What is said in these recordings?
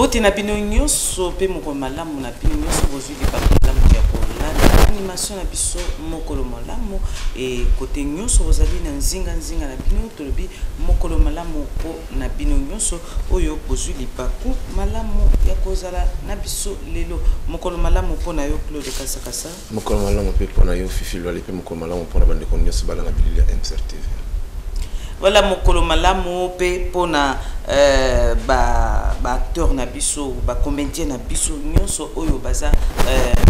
Mbote na bino nyonso pe moko malamu na bino nyonso bozwi malamu ya kolanda animation na biso mokolo malamu et côté nyonso bozali na nzinga na bino tolobi mokolo malamu po na bino nyonso oyo bozwi lipaku malamu ya kozala na biso lelo mokolo malamu po na yo Claude Kasakasa mokolo malamu pe po na yo Fifi Lwale pe mokolo malamu po na bande ko nyonso bala na bilili ya MCRTV. Voilà mokolo malamu pe pona ba acteur na biso ba comédien na biso nyonso oyo baza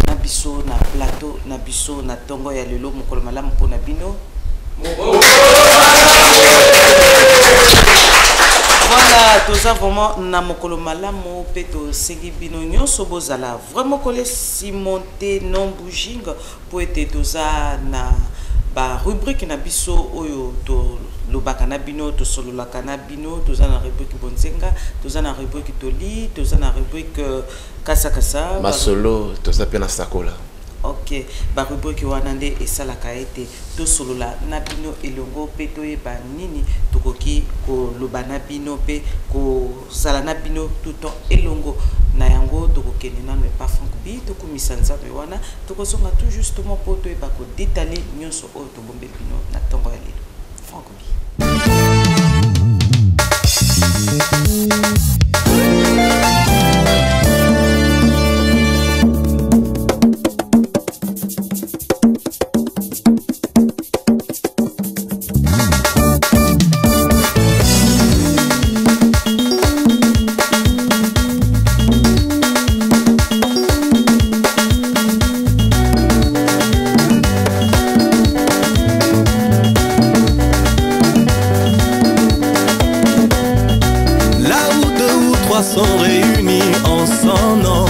na biso na plateau na biso na tongo ya lelo mokolo malamu pona bino. Voilà, tous vraiment na mokolo malamu pe to sengi bino nyonso bozala vraiment collé simonté non bouging pour être toza na ba rubrique na biso oyo to lobaka na bino to solo la kanabino to za na rubrique bonzenga to za na rubrique toli to za na rubrique kasakasa masolo to za pena sakola. Ok, ba rubrique wanande esala kaete to solo la na bino elongo pe to e ba nini tokoki ko lobana bino pe ko sala na bino tout temps elongo na yango tokokene na pas francobi to komisa nzambe wana tokosonga tout justement po to e ba ko détailler nyonso o to bombe bino na tongo ya lelo francobi. Sont réunis en son nom.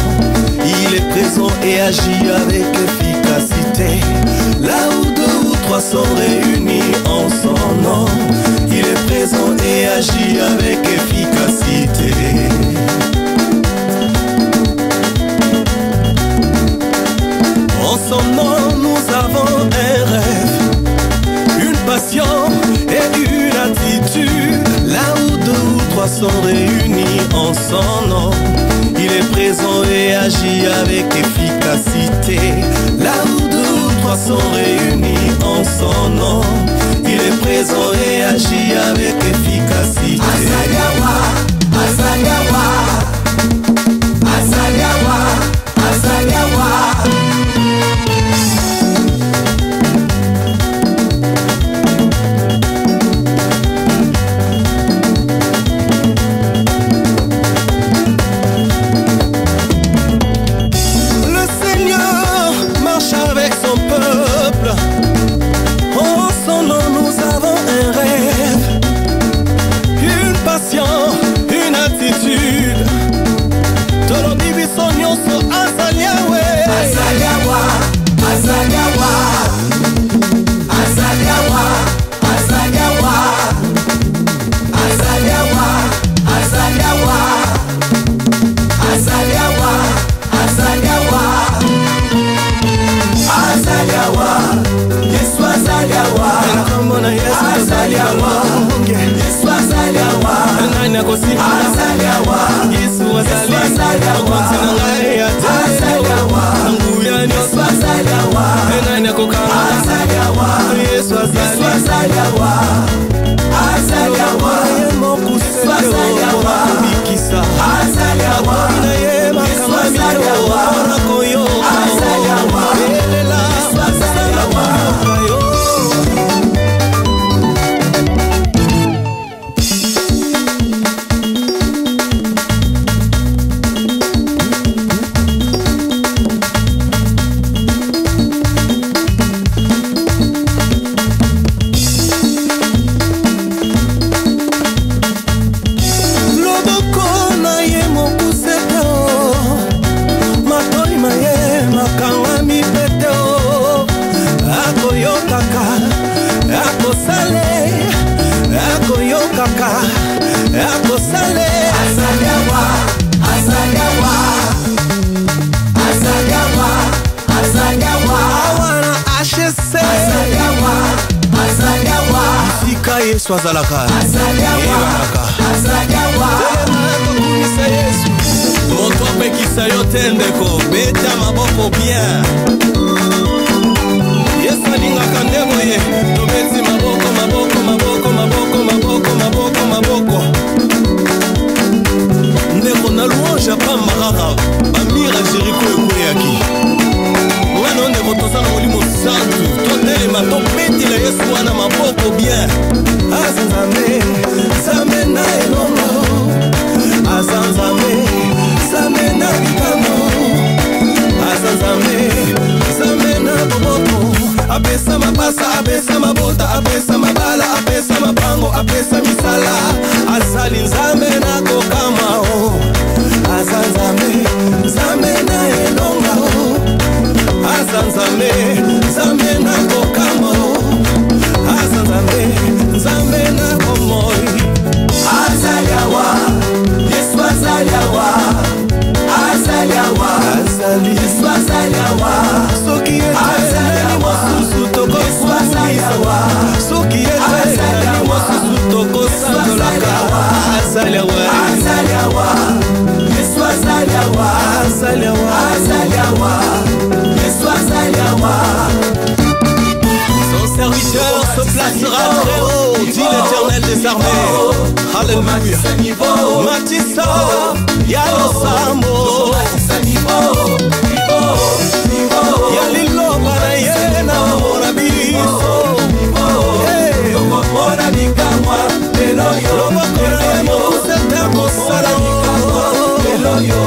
Il est présent et agit avec efficacité. Là où deux ou trois sont réunis en son nom, il est présent et agit avec efficacité. En son nom, nous avons un rêve, une passion et une attitude. Là où deux ou trois sont réunis en son nom, il est présent et agit avec efficacité. Là où deux ou trois sont réunis en son nom, il est présent et agit avec efficacité. Azaliawa, Azaliawa, Azaliawa, Azaliawa. Azaliawa, Azaliawa, Azaliawa, Azaliawa, moto apekisa yo te ndeko beta maboko bien yesu alingaka nde boye tobeti maboko maboko maboko maboko maboko maboko maboko ndeko na louange apamba kaka bamira jeriko ekweyaki ngana ndeko tozala molimo santu totelema tobetela yesu wana maboko bien azanzambe nzambe na elongo azanzambe nzambe na likamo azanzambe nzambe na boboko apesa mapasa apesa mabota apesa mabala apesa mapango apesa misala asali nzambe na kokamao azanzambe nzambe na elongao azanzambe nzambe na kokamao azanzambe nzambe na komoi azaliawa yesu azaliawa azaliawa yesu azaliawa soki azaliawa yesu azaliawa soki azaliawa tokosandolaka azaliawa azaliawa yesu azaliawa azaliawa azaliawa yesu azaliawa. Son serviteur se placera très haut, dit l'Éternel des armées. Alléluia. Matissa, Yalo Sambo, Yalilo Barayena, Morabiso, Morabikamwa, Eloyo, Eloyo, Setako Salamo, Eloyo,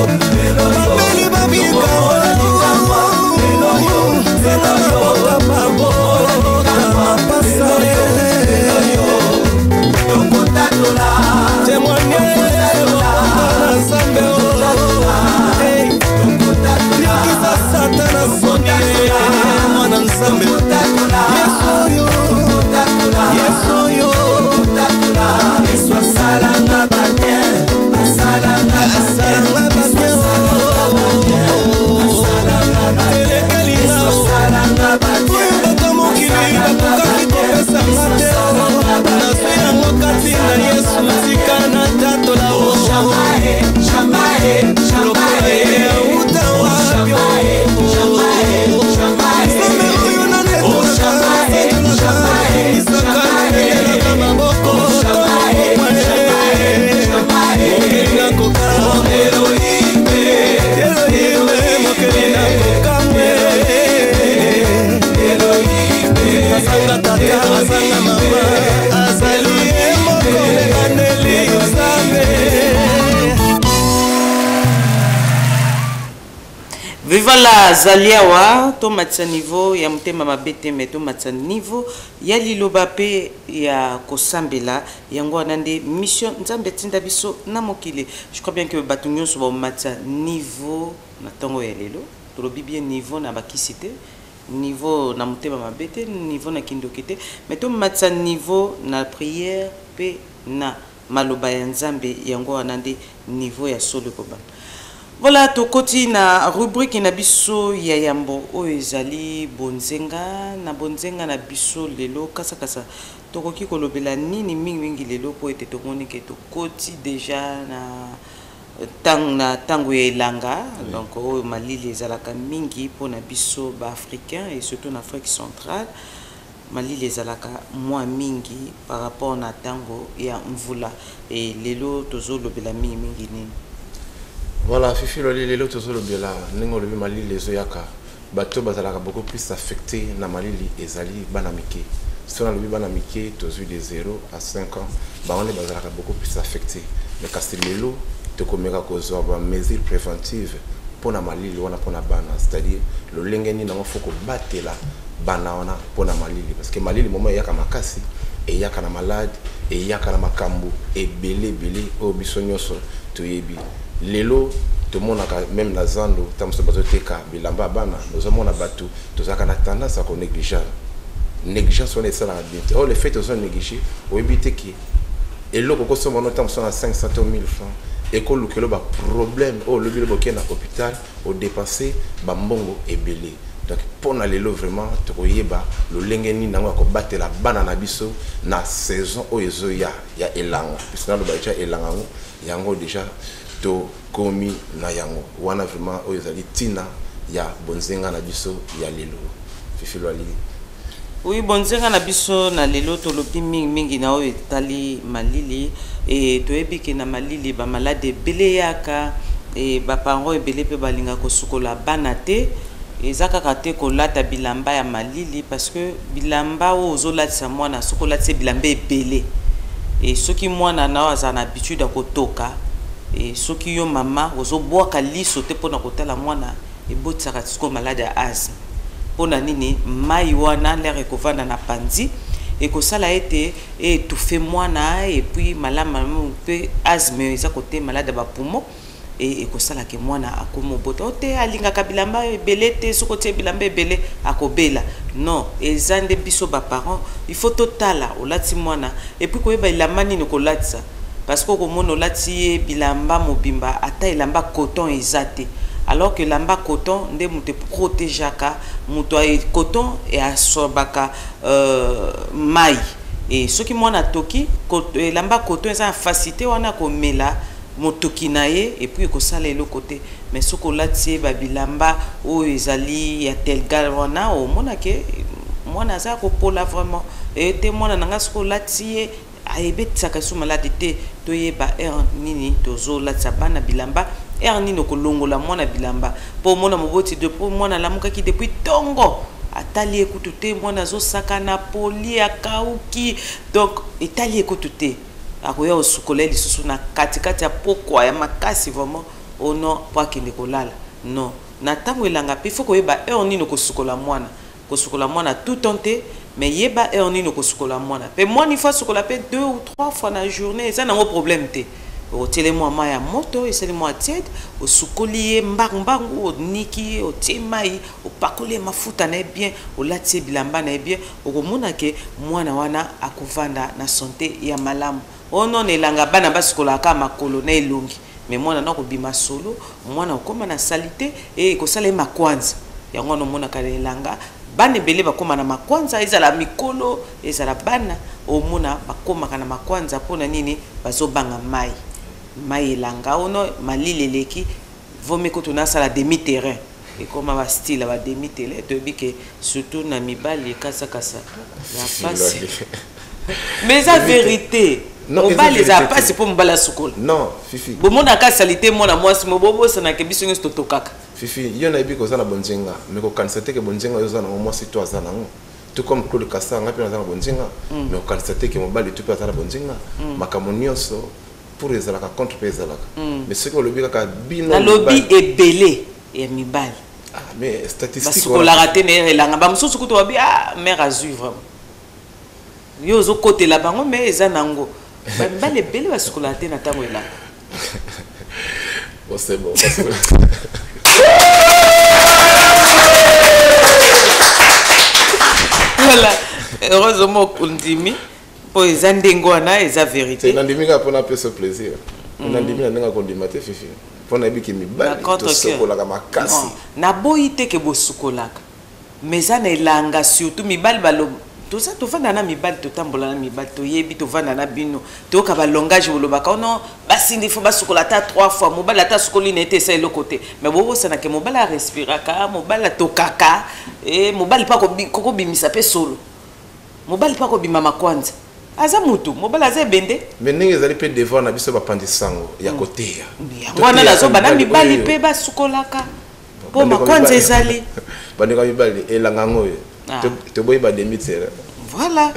Eloyo, Babikawa, Eloyo, Eloyo, Viva la Zaliawa, to matsa niveau ya mutema mabete meto matsa niveau ya liloba pe ya kosambela yango anande mission nzambe tinda biso na mokili. Je crois bien que batunyo so ba matsa niveau na tango ya lelo to bien niveau na bakisite niveau na mutema mabete niveau na kindokete meto matsa niveau na prière pe na maloba ya nzambe yango anande niveau ya solo koba. Voilà, tokoti na rubrique na biso ya yambo oyo ezali bonzenga na biso lelo kasa kasa tokoki kolobela nini mingi lelo po ete tomoni ke tokoti déjà na tango elanga donc oyo malili ezalaka mingi po na biso ba africain et surtout en Afrique centrale malili ezalaka mwa mingi par rapport na tango ya mvula et lelo tozolobela mingi nini. Voilà, Fifi Lolo tozolobela ningo lobi malili ezoyaka bato bazalaka beaucoup plus affecté na malili ezali banamike. Si on a lobi banamike tozu de 0 à 5 ans, ba on bazalaka beaucoup plus affecté. Mais kasi lelo tokomeka kozwa ba mesures préventives pour na malili wana pour na bana, c'est-à-dire le lengeni na mofoko batela bana wana pour na malili parce que malili moment yaka makasi et yaka na malade et yaka na makambo et belé au bisonyoso toyebi. Lelo tout le monde a même la zando tamso bazoteka bilamba bana nous avons na batu tous a kana tendance à négliger négligence on est ça la bien oh le fait aux négliger au éviter qui et le koko somo no tamso na 500 000 francs et ko lukelo ba problème oh le bilo bokena hôpital au dépenser ba mbongo ebele donc pour na lelo vraiment to koyeba lo lengeni nango ko batela bana na biso na saison o ezo ya elanga puisque na lo ba elanga yango déjà to komi na yango wana vraiment oyo ezali tina ya bonzenga na biso ya lelo Fifi Lwali. Oui, bonzenga na biso na lelo tolobi mingi na oyo etali malili et toyebi ke na malili ba malade ebele yaka et ba parents ebele pe balinga kosukola bana te ezaka kate kolata bilamba ya malili parce que bilamba o ozolatisa mwana sokolatisa bilamba ebele et soki mwana na aza na habitude ya kotoka et soki yo mama ozobwaka liso te mpona kotala mwana ebotisaka tisiko malade ya asthme pona nini mai wana l'air ekovanda na panzi ekosala ete étouffer mwana et puis malama pe asthme eza côté malade ba poumon et ekosala ke mwana akomo bota ote alingaka bilamba ebele te soko te bilamba ebele akobela non ezande biso ba parents il faut totala olati mwana et puis koyeba ilamba nini kolatisa parce que komona olati bilamba mobimba ata ilamba coton ezate alors que lamba coton nde muté protégeaka muto ay coton et asobaka mai et soki mwana toki lamba coton eza facilité wana komela motoki na ye et puis ekosala elo côté mais soko lati ba bilamba o ezali ya telgal wana o mona ke mwana za ko pola vraiment et te mwana nanga soko lati ayebetisaka so malade te toyeba nini tozo latisa bana bilamba nini kolongola mwana bilamba po mona moboti de po mwana lamukaki depuis tongo atali ekutu te mwana zo sakana poli akauki donc etali ekutu te akoya osukola lisusu na katikati ya pokwa ya makasi vraiment ono po akende kolala non na ntango elanga mpe faut koyeba nini kosukola mwana tout tente mais yeba nini kosukola mwana pe mwana ifa sukola pe 2 ou 3 fois na journée eza nango problème te otele mwa ya moto esali mwa tiède osukoli ye mbangu oniki otie mai opakoli mafuta na bien olati bilamba na bien okomona ke mwana wana akovanda na santé ya malamu ono nelanga bana basukola ka makolo na elongi mais mwana na kobima solo mwana okoma na salité et kosala makwanza yango no mona kala elanga bana ebele bakoma na makwanza ezala mikolo ezala bana omona bakoma kana makwanza pona nini bazobanga mai elanga ono malili leki vomi ko tuna sala demi terrain et comme ba style ba demi terrain to bike surtout na mibali kasa la passe mais la vérité non on va les passer pour mbala sukol non Fifi bo mona ka salité mona mwasi mo bobo sana ke biso ngi totokaka Fifi yo na ibi ko za na bonjenga mais ko kansate ke bonjenga yo za na mwasi to za na ngo tout comme Claude Kassa ngapi na za na bonjenga mais ko kansate ke mobali tu pa za na bonjenga makamonioso pour les alaka contre les alaka mais ce que le biga ka bino na lobby ebele et mibali mais statistique parce que la raté ne elanga ba mususu kuto wabi mère azui vraiment yo zo côté la bango mais eza nango ba mibali ebele ba sukola te na tango elanga bon c'est bon parce que voilà heureusement kundimi po eza ndengo wana eza vérité c'est nandimi ka pona pe ce plaisir nandimi na nga kondimate Fifi pona biki mibali to sokola ka makasi na boyi te ke bosukolaka mais za na elanga surtout mibali balo to ça to vanda na mibali to tambola na mibali to yebi to vanda na bino to ka ba langage bolobaka non basindi fo basukola ta 3 fois mobali ata sukoli na ete ça le côté mais bobo sana ke mobali a respiraka mobali to kaka et mobali pa ko bimisa pe solo mobali pa ko bimama kwanza aza mutu mobala aza bende mais ningi ezali pe devant na biso bapandi sango ya koteya wana nazo bana mibali pe basukolaka po makwanza ezali bande ka mibali elanga ngoyo to boyi ba demi-terre voilà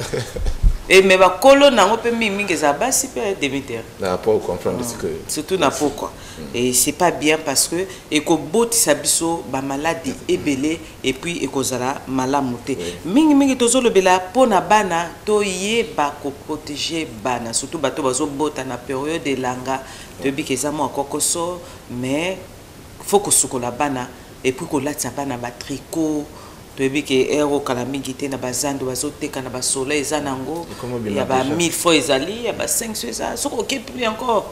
et mais ba kolo nango pe mingi za basi pe demi-terre na pas comprendre ce que surtout na pourquoi et c'est pas bien parce que ekobotisa biso ba maladie ebele et puis ekozala malamu te mingi tozolobela pona bana to yeba ko protéger bana surtout bato bazobota na période elanga to bikeza mo kokoso mais faut ko sukola bana et puis ko latsa bana ba tricot toyebi ke ero kala mingi te na bazando bazoteka na basoleil eza nango ya ba 1000 fois ezali ya ba 500 ezali soko ke plus encore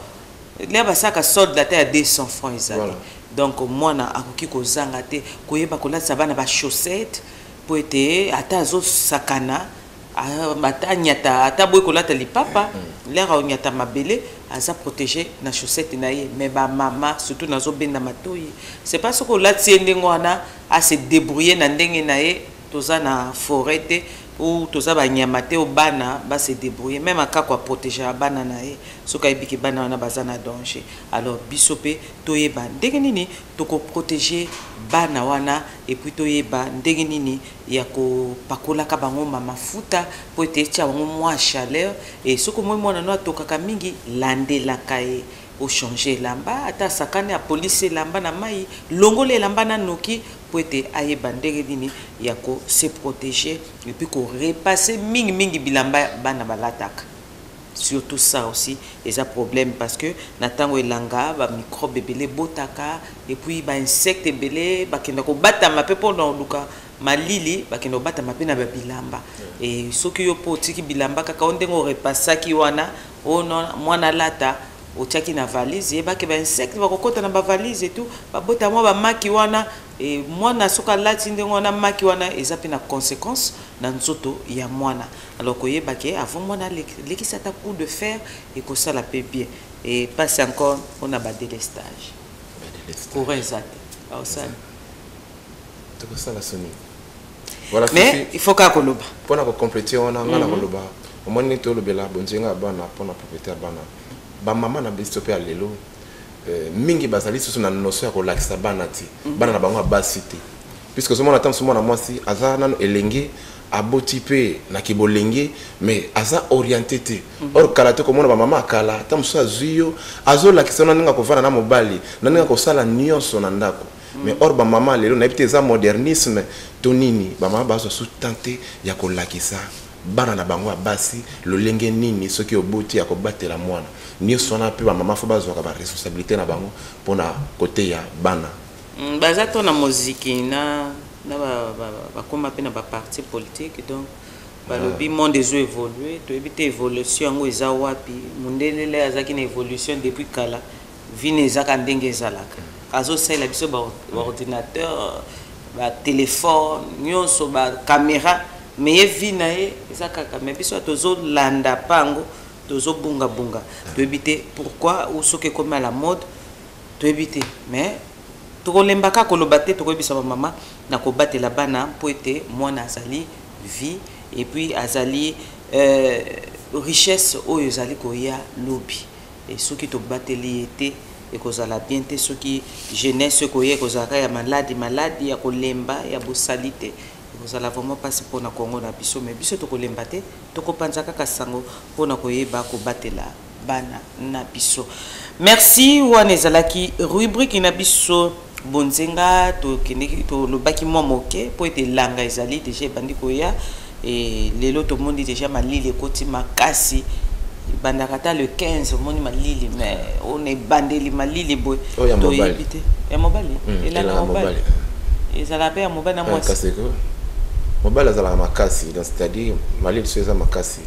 là basaka solde la terre à 200 francs ezali donc mwana akoki kozanga te koyeba kolatisa bana ba chaussettes po ete ata azo sakana ata nyata ata boy kolata lipapa l'air onyata mabele aza protégé na chaussette na ye mais ba mama surtout nazo benda matoyi c'est pas ce que la tiende ngwana a se débrouiller na ndenge na ye toza na forêt te ou toza ba nyama te o bana ba se débrouiller même aka quoi protéger bana na ye soka ebiki bana wana bazana danger alors bisope toyeba ndenge nini toko protéger bana wana et puis toyeba ndenge nini ya ko pakola ka bango mafuta po ete tia bango mwa chaleur et soko moi mwana no atokaka mingi landela kaye au changer lamba ata sakane ya police lamba na mai longole lamba na noki po ete ayeba ndenge nini ya ko se protéger et puis ko repasser mingi bilamba bana balataka. Surtout ça aussi, il y a un problème parce que natango elanga ba microbe belé botaka et puis ba insecte belé ba kenda ko bata ma pepo na luka malili ba kenda bata ma pe na ba bilamba et soki yo potiki bilamba kaka ondengo repasaki wana ono mwana lata otiaki na valise ba ke ba insecte ba kokota na ba valise et tout ba bota mo ba maki wana et mwana soka lati ndengo wana maki wana ezapi na conséquence na nzoto ya mwana alors que yebake avant mwana lekisa ta coup de fer et que ça la paie bien et passe encore on a ba délestage pour exact alors ça tout ça la soni voilà mais il faut ka koloba pour na compléter on a ngala koloba au moins ni to lobela bonjenga bana pour na propriétaire bana ba mama na bistope ya lelo mingi bazali susu na notion ya kolakisa bana ti bana na bango basité puisque ce moment attend ce moment moi si aza nano elenge aboti pe na kibolenge mais aza orienté te or kala te komona ba mama kala ta musa zuyo azo lakisa na ninga kovana na mobali na ninga kosala nyonso na ndako mais or ba mama lelo na epite za modernisme to nini ba mama bazo sous tenter ya kolakisa bana na bango basi lolenge nini soki oboti ya kobatela mwana ni sona pe ba mama fo bazwa ba responsabilité na bango pona côté ya bana baza to na muziki na ba koma pe na ba parti politique donc ba lobi monde des évoluer to ebite évolution ngo eza wapi mundelele azaki na évolution depuis kala vine ezaka ndenge ezalaka azo sala biso ba ordinateur ba téléphone nyonso ba caméra mais vina e ezaka mais biso tozo landa pango tozo bunga to ebite pourquoi ou soke comme à la mode to ebite mais to lembaka ko lobate to ko bisa mama na ko batela bana po ete mwana azali vie et puis azali richesse oyo ezali ko ya lobi et soki to bateli ete et ko zala bien te soki jeunesse ko ye ko zaka ya maladi ya ko lemba ya bosalite vous allez vraiment passer pour na Congo na biso mais biso to ko lemba te to ko panza kaka sango pona ko yeba ko batela bana na biso. Merci wanezalaki rubrique na biso bonzenga to keneki to lobaki mo moke po ete langa ezali déjà bandi ko ya et lelo to mondi déjà malili koti makasi bandakata le 15 moni malili mais on est bandeli malili boy to yebite ya mobali ela na mobali ezala pe ya mobali na mwasi mobali azala makasi donc c'est-à-dire malili so eza makasi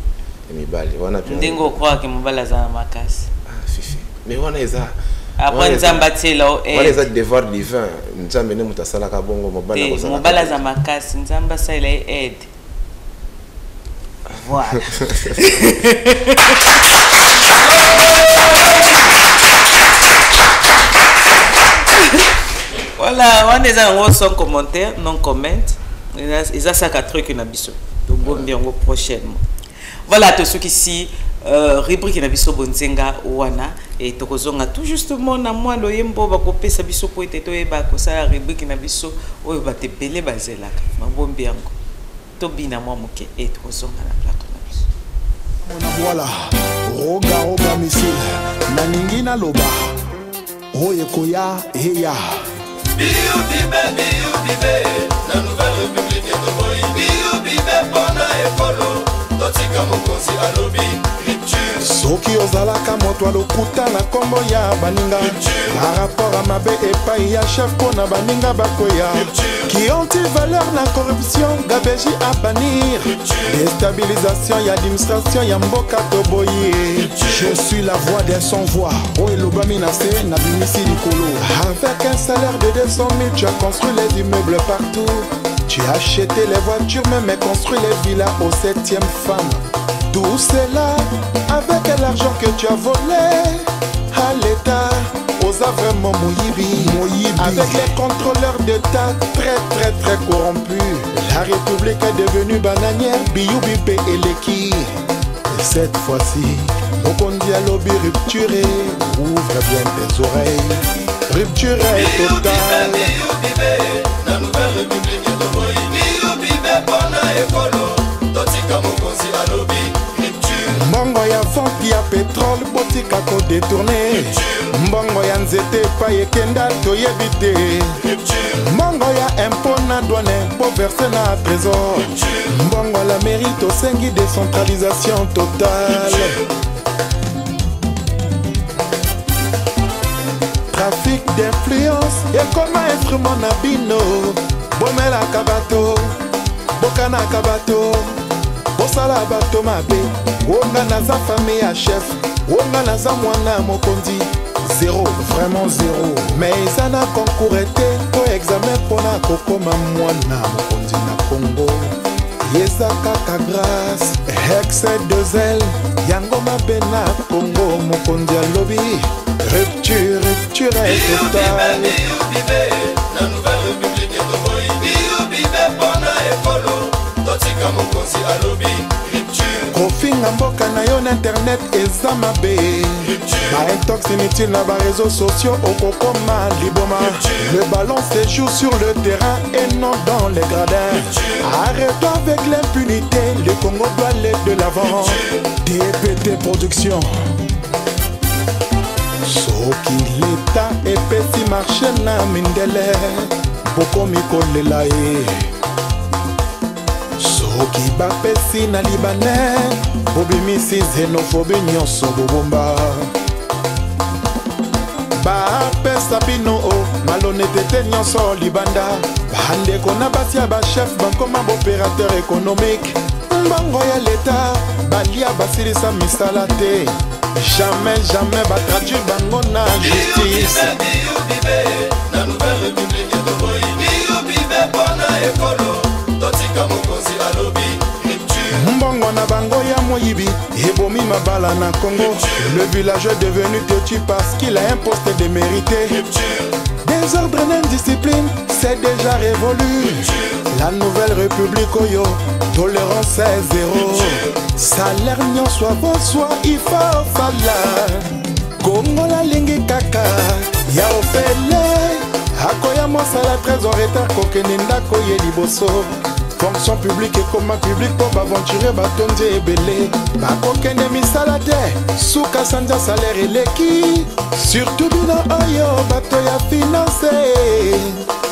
emibali wana pe ndingo croire que mobali azala makasi fifi mais wana eza après nzamba telo wana eza devoir divin nzambe ne mutasala ka bongo mobali azala mobali azala makasi nzamba sala aide voilà voilà on est en sans commentaire non comment et ça ça quatre trucs na biso to bombi ngo prochainement voilà tout ce qui ici rubrique na biso bonzenga wana et tokozonga tout justement na moi loyembo ba kopesa biso po ete to eba ko sa rubrique na biso oyo ba tepele bazelaka mabombi yango to bina moi moke et tokozonga na plateau na biso mona voilà roga misil na ningina loba oye koya heya bibe la nouvelle république de Boyi bibe pona ekolo totika mokonzi alobi soki ozalaka moto alokuta na kombo ya baninga na rapport à mabe epai ya chef pona baninga bakoya qui ont valeur na corruption gabeji à bannir déstabilisation ya administration ya mboka toboye je suis la voix des sans voix o elobami na se na bimisi likolo avec un salaire de 200 000 tu as construit les immeubles partout tu as acheté les voitures même construit les villas aux 7e femmes Tout cela avec l'argent que tu as volé à l'État. Osa vraiment Moyibi. Avec les contrôleurs d'État très corrompus. La République est devenue bananière. Biyou Bipé et Leki. Et cette fois-ci, Mokondi a lobby rupturé. Ouvre bien tes oreilles. Rupture est totale. Biyou Bipé, la nouvelle République de Moyi. Biyou Bipé, Bona Ekolo. Totika Mokonzi a lobby. Mbongo ya vente ya pétrole botika ko détourné. Mbongo ya nzete pa yekenda toyebi te. Mbongo ya impôt na douane po verse na trésor. Mbongo la mairie tosengi décentralisation totale. Trafic d'influence ekoma instrument na bino. Bomela kabato, bokana kabato. Bosala bato mabe. Wonga naza famille à chef, Wonga naza mwana mokondi. Zéro, vraiment zéro. Mais ça n'a concours été pour examen pour la kokoma mwana mokondi na Congo. Yeza kaka grâce, excès de zèle, yango mabe na Congo mokondi a lobby. Rupture est totale. La nouvelle république de Moyi. Biyou Bipé, Bona Ekolo. Totika Mokonzi a lobby. Kofinga mboka na yo na internet eza mabe. Ba intox inutile na ba réseaux sociaux okokoma liboma. Le ballon se joue sur le terrain et non dans les gradins. Arrête-toi avec l'impunité, le Congo doit aller de l'avant. DPT Production. Soki l'État epesi marché na mindele. Boko mikolela ye. Soki bapesi na libanais bobimisi xénophobie nyonso bobomba. Bapesa bino o malhonnêteté nyonso libanda. Bandeko na basi ya bachef bakoma baopérateur économique. Mbongo ya l'État balia basilisa misala te. Jamais batraduire bango na justice. Biyou Bipé, la nouvelle république de Moyi. Biyou Bipé, Bona Ekolo. Totika Mokonzi a lobby. Mbongo na bango ya Moyibi ebomi mabala na Congo. Le village est devenu têtu parce qu'il a un poste démérité. Désordre et indiscipline, c'est déjà révolu. La nouvelle république oyo, tolérance est zéro. Salaire nyon soit bon soit il faut salaire. Congo la lingi kaka ya ofele. Akoya mosala trésor retard kokende ndako ye liboso. Fonction publique et comment public pour aventurer batondi ebele. Bakokende misala te, suka sanja salaire eleki. Surtout bino oyo bato ya financé.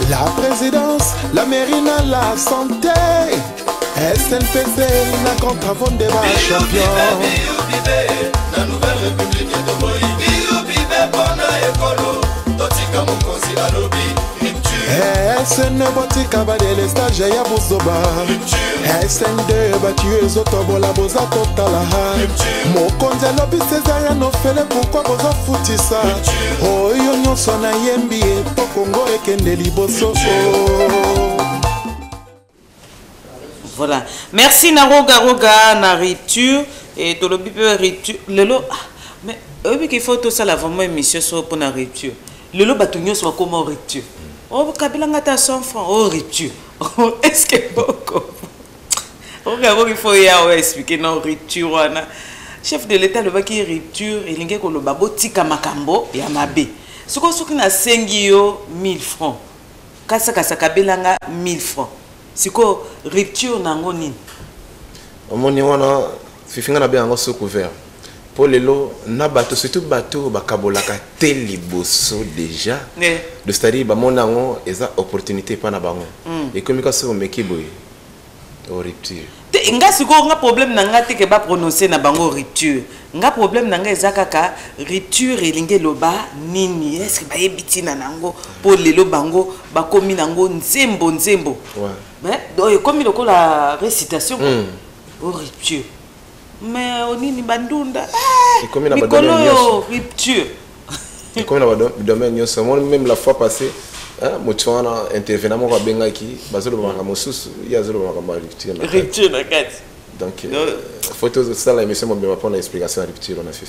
La présidence, la mairie na la santé. SNPC na contre de ba champion. Biyou Bipé, la nouvelle république de Moyi. Biyou Bipé, Bona Ekolo. Totika Mokonzi a lobby. SN botika badele stage ya buzoba. SN2 batue ezotobola boza totala. Mokonzi alobi Césarien ofele pourquoi boza futisa. Oyo nyonso na yembi po Congo ekende liboso. Voilà. Merci Naroga na rupture et tolobi pe rupture. Lelo mais oui qu'il faut tout ça la vraiment émission sur pour la rupture. Lelo batunyo soit comment rupture. Oh Kabila ngata 100 francs oh rupture. Est-ce que beaucoup. Il faut y expliquer non rupture wana. Chef de l'État le baki rupture et linge ko lo babo tika makambo ya mabe. Soko soki na sengi yo 1000 francs. Kasa Kabila nga 1000 francs. Siko rupture nango nini? Omoni wana fifinga na bien sous couvert. Pour les lots, na bateau surtout bateau bakabolaka tel liboso déjà. De c'est-à-dire ba monango eza opportunité pa na bango. Et comme ka so meki boy. O rupture. Te nga siko nga problème nanga te ke ba prononcer na bango rupture. Nga problème nanga eza kaka rupture elinge loba nini? Est-ce que ba yebiti na nango pour les lots bango ba komi nango nzembo. Ouais. Mais comme il la récitation au rupture. Mais on est bandunda. Mikolo yo rupture. Et comme dans le domaine même la fois passée, Moutouana intervenant mon rabengaki, basolo banga mosusu, ya zolo banga rupture. Rupture na kati. Donc photo ça la émission mobile pour l'explication à rupture on a fait.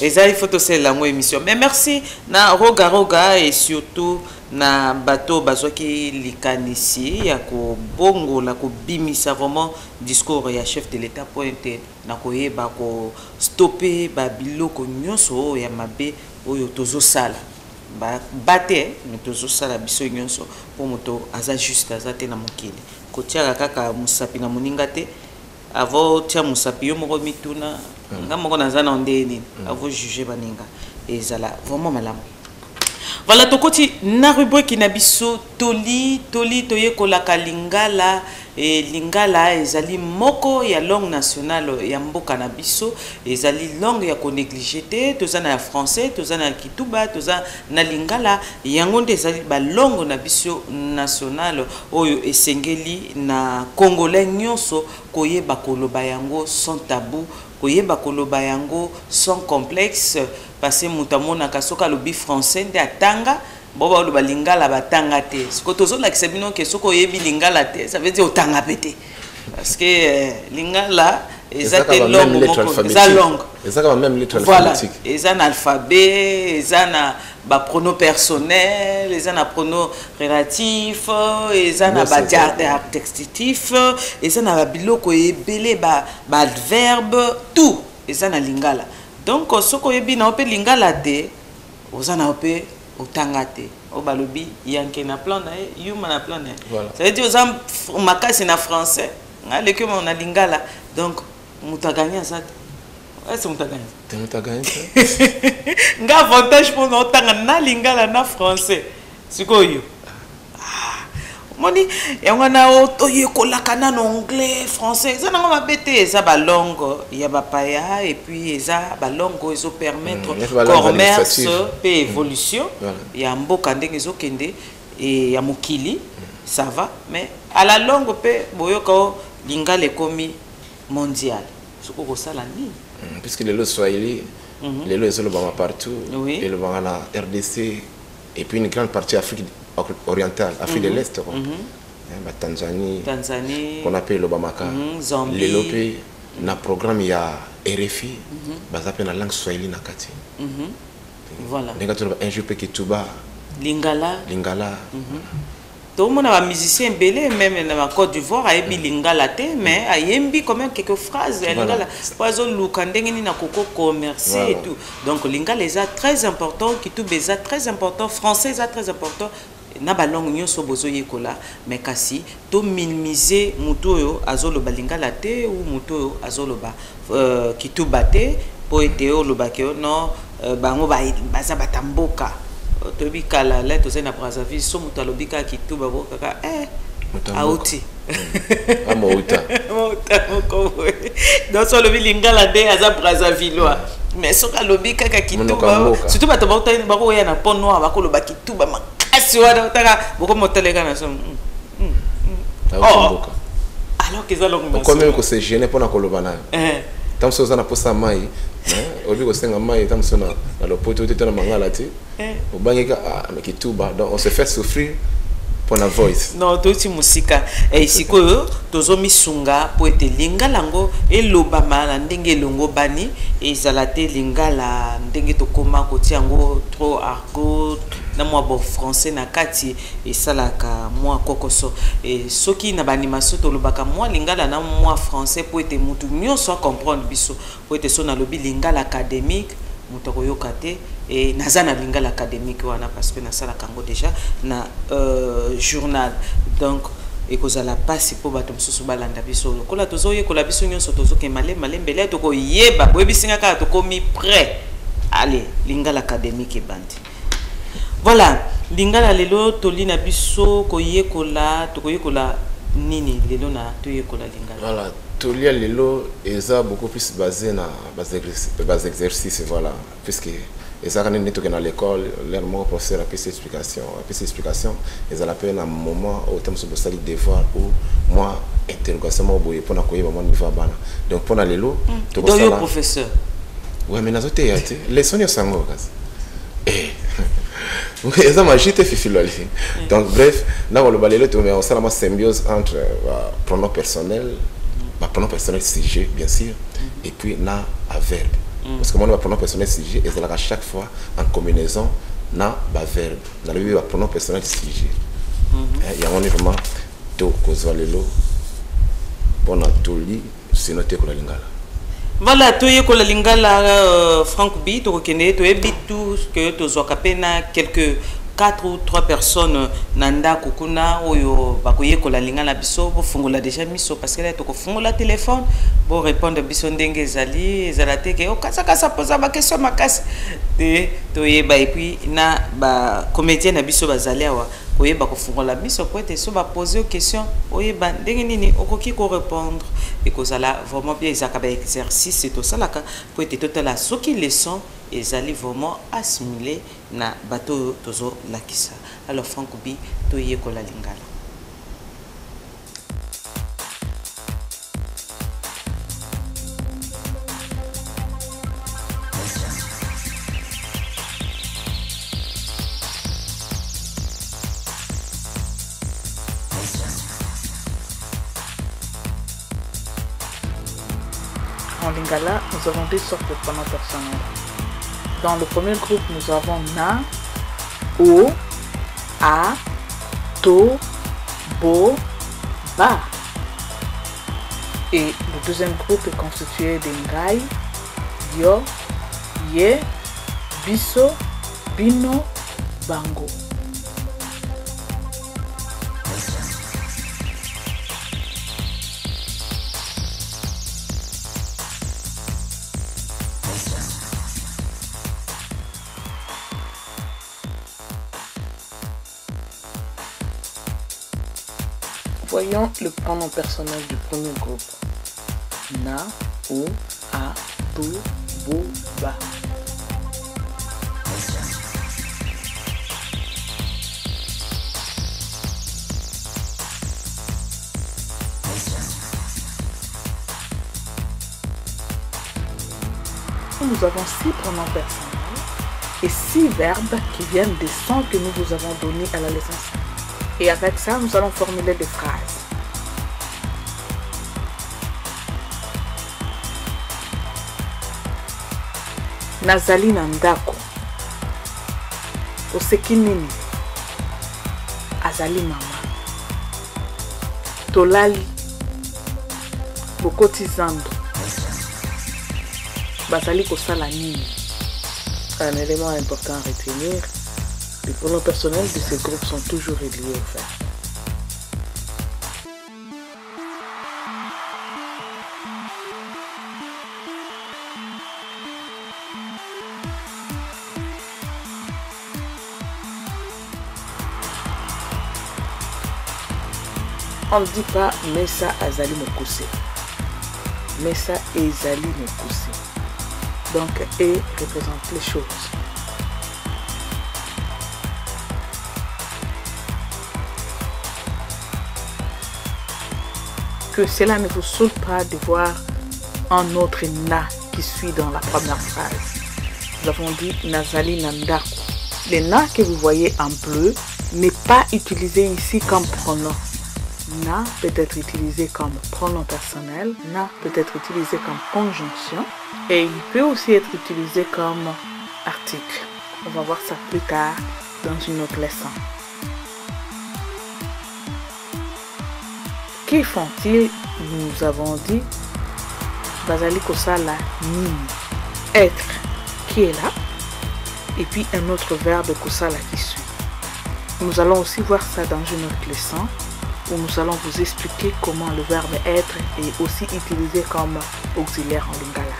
Et ça il faut aussi la émission. Mais merci na roga et surtout na bateau bazoki likanisi ya ko bongo la ko bimisa vraiment discours ya chef de l'état pointé na ko yeba ko stopper ba biloko nyonso ya mabe oyo tozo sala ba bate mais tozo sala biso nyonso pour moto aza juste azate na mokili ko tia kaka musapi na moninga te avant tia musapi yo moko mituna nga moko naza na ndeni avant juger baninga ezala vraiment malamu. Voilà, tokoti na rubrique na biso toli toye kolaka lingala et lingala ezali moko ya langue nationale ya mboka na biso ezali langue ya ko négliger te tozana ya français tozana ya kituba tozana na lingala yango nde ezali ba langue na biso nationale oyo esengeli na congolais nyonso koyeba koloba yango sans tabou koyeba koloba yango sans complexe parce que mutamona kasoka lobi français nde atanga boba loba lingala batanga te siko tozo la kisebino ke soko yebi lingala te ça veut dire otanga pété parce que lingala ezate langue moko eza langue ezaka même lettre alphabétique eza na alphabet eza na ba pronom personnel eza na pronom relatif eza na ba adjectif eza na biloko ebele ba adverbe tout eza na lingala. Donc soko yebi na ope lingala te ozana ope otangate o balobi yanke na plan na yuma na plan na ça veut dire ozam makasi na français ngale que on a lingala donc mutaganya ça est-ce mutaganya nga avantage pour otanga na lingala na français sikoyo moni yango na otoye kolaka na anglais français ça na ma bête ça ba langue ya ba paya et puis eza ba langue ezo permettre commerce et évolution ya mboka ndenge ezo kende et ya mokili ça va mais à la langue pe boyoka lingala ekomi mondial soko ko sala ni puisque le swahili le ezo lo ba partout et le ba na RDC et puis une grande partie Afrique orientale, Afrique de l'Est, Tanzanie, qu'on appelle l'Obamaka, les lopé, na programme il y a RFI, basé na langue swahili na kati. Voilà. Un jeu qui tuba. Lingala. Tout le monde a un musicien belé, même dans la Côte d'Ivoire, a ébi lingala te, mais a yembi quand même quelques phrases. Lingala, pas au lukandeng ni na koko commercial et tout. Donc lingala est très important, kituba est très important, français est très important. Na ba langue nyonso bozo yekola mais kasi to minimiser muto yo azolo balingala te ou muto yo azolo ba kituba te po ete o lobake no bango ba baza batamboka to bikala la to na Brazzaville so muto lobika kituba bo kaka auti amouta moko donc so lobi lingala de aza Brazzavillois mais so ka lobika ka kituba surtout ba to ba ko ya na pont noir ba ko loba kituba alors que ça l'ont comme que c'est gêné pour na kolobana tam so na posa mai obi ko senga mai tam so na le poto te na mangala te o bangika kituba donc on se fait souffrir pour la voice non toti musika et siko tozo misunga po ete lingala ngo elobama na ndenge longo bani ezalate lingala ndenge tokoma kotia ngo trop argot na mwa bo français na kati et salaka mwa kokoso et soki na banimation to lobaka mwa lingala na mwa français po ete mutu nyonso comprendre biso po ete so na lobi lingala académique mutu koyoka te et nazana lingala académique wana parce que na salaka ngo déjà na journal donc et cause la passe pour bato mususu balanda biso kola tozo yekola biso nyonso tozo ke malembe mbele to ko yeba boyebisinga ka to komi prêt allez lingala académique et bandi. Voilà, lingala lelo tolina biso koyekola tokoyekola nini lelo na toyekola lingala. Voilà, tolia lelo eza beaucoup plus basé na base exercice voilà puisque eza quand on est à l'école leur mon professeur a fait ses explications ils ont appelé un moment au terme sur le devoir ou moi interrogation moi boye pour na koyeba moi niveau bana donc pour na lelo to ko sala professeur ouais mais nazote yate leçon yo sango kasi eza magite fifiloli donc bref là on le balelo to mais on sala ma symbiose entre pronom personnel pronom personnel sujet bien sûr et puis na à verbe parce que mon pronom personnel sujet et à chaque fois en combinaison na ba verbe na le pronom personnel sujet il y a vraiment to kozalelo pona toli c'est noté ko la lingala. Voilà, tu es la lingala Franck B, tu reconnais, tu es tout que tu as capena quelques 4 ou 3 personnes nanda kukuna oyo bakoye ko la lingala biso bo fungola déjà miso parce que là tu ko fungola téléphone bo répondre biso ndenge ezali ezalate ke okasa kasa posa ba question makasi de to yeba et puis na ba comédien na biso bazali awa koyeba ko fungola biso ko ete so ba poser question oyeba ndenge nini okoki ko répondre et que ça là vraiment bien ezaka ba exercice et tout ça là pour ete total la soki leçon ezali vraiment assimilé na bato tozo lakisa. Alors Franck B toye ko la lingala. En lingala, nous avons deux sortes de pronoms personnels. Dans le premier groupe, nous avons na, o, a, to, bo, ba. Et le deuxième groupe est constitué de ngai, yo, ye, biso, bino, bango. Voyons le pronom personnel du premier groupe. Na, o, a, to, bo, ba. Nous avons 6 pronoms personnels et 6 verbes qui viennent des sons que nous vous avons donnés à la leçon 5. Et avec ça, nous allons formuler des phrases. Nazali na ndako. Oseki nini? Azali mama. Tolali. Bokoti zando. Bazali kosala nini? Un élément important à retenir. Les pronoms personnels de ces groupes sont toujours reliés au verbe. On ne dit pas Mesa Azali Mokuse. Mesa Ezali Mokuse. Donc, E représente les choses. Que cela ne vous saoule pas de voir un autre na qui suit dans la première phrase. Nous avons dit Nazali Nandaku. Le na que vous voyez en bleu n'est pas utilisé ici comme pronom. Na peut être utilisé comme pronom personnel, na peut être utilisé comme conjonction et il peut aussi être utilisé comme article. On va voir ça plus tard dans une autre leçon. Qui font-ils? Nous avons dit Bazali Kosala Nini, être qui est là, et puis un autre verbe Kosala qui suit. Nous allons aussi voir ça dans une autre leçon où nous allons vous expliquer comment le verbe être est aussi utilisé comme auxiliaire en lingala.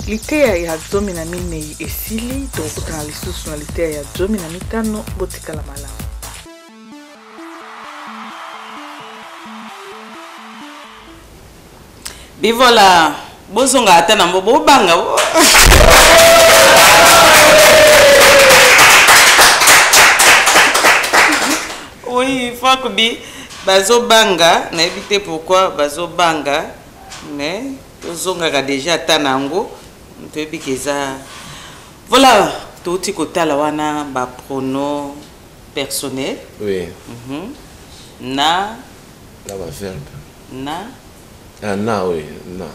Litea ya 14 esili tokutana lisusu na litea ya 15 botikala malamu. Bivola bozonga ata na mbobo banga. Oui, Franck B bazo banga na éviter pourquoi bazo banga mais tozonga déjà ata nango toyebi keza voilà touti kotala wana ba pronom personnel. Oui. Na Là va verbe. Na Ah na oui, na.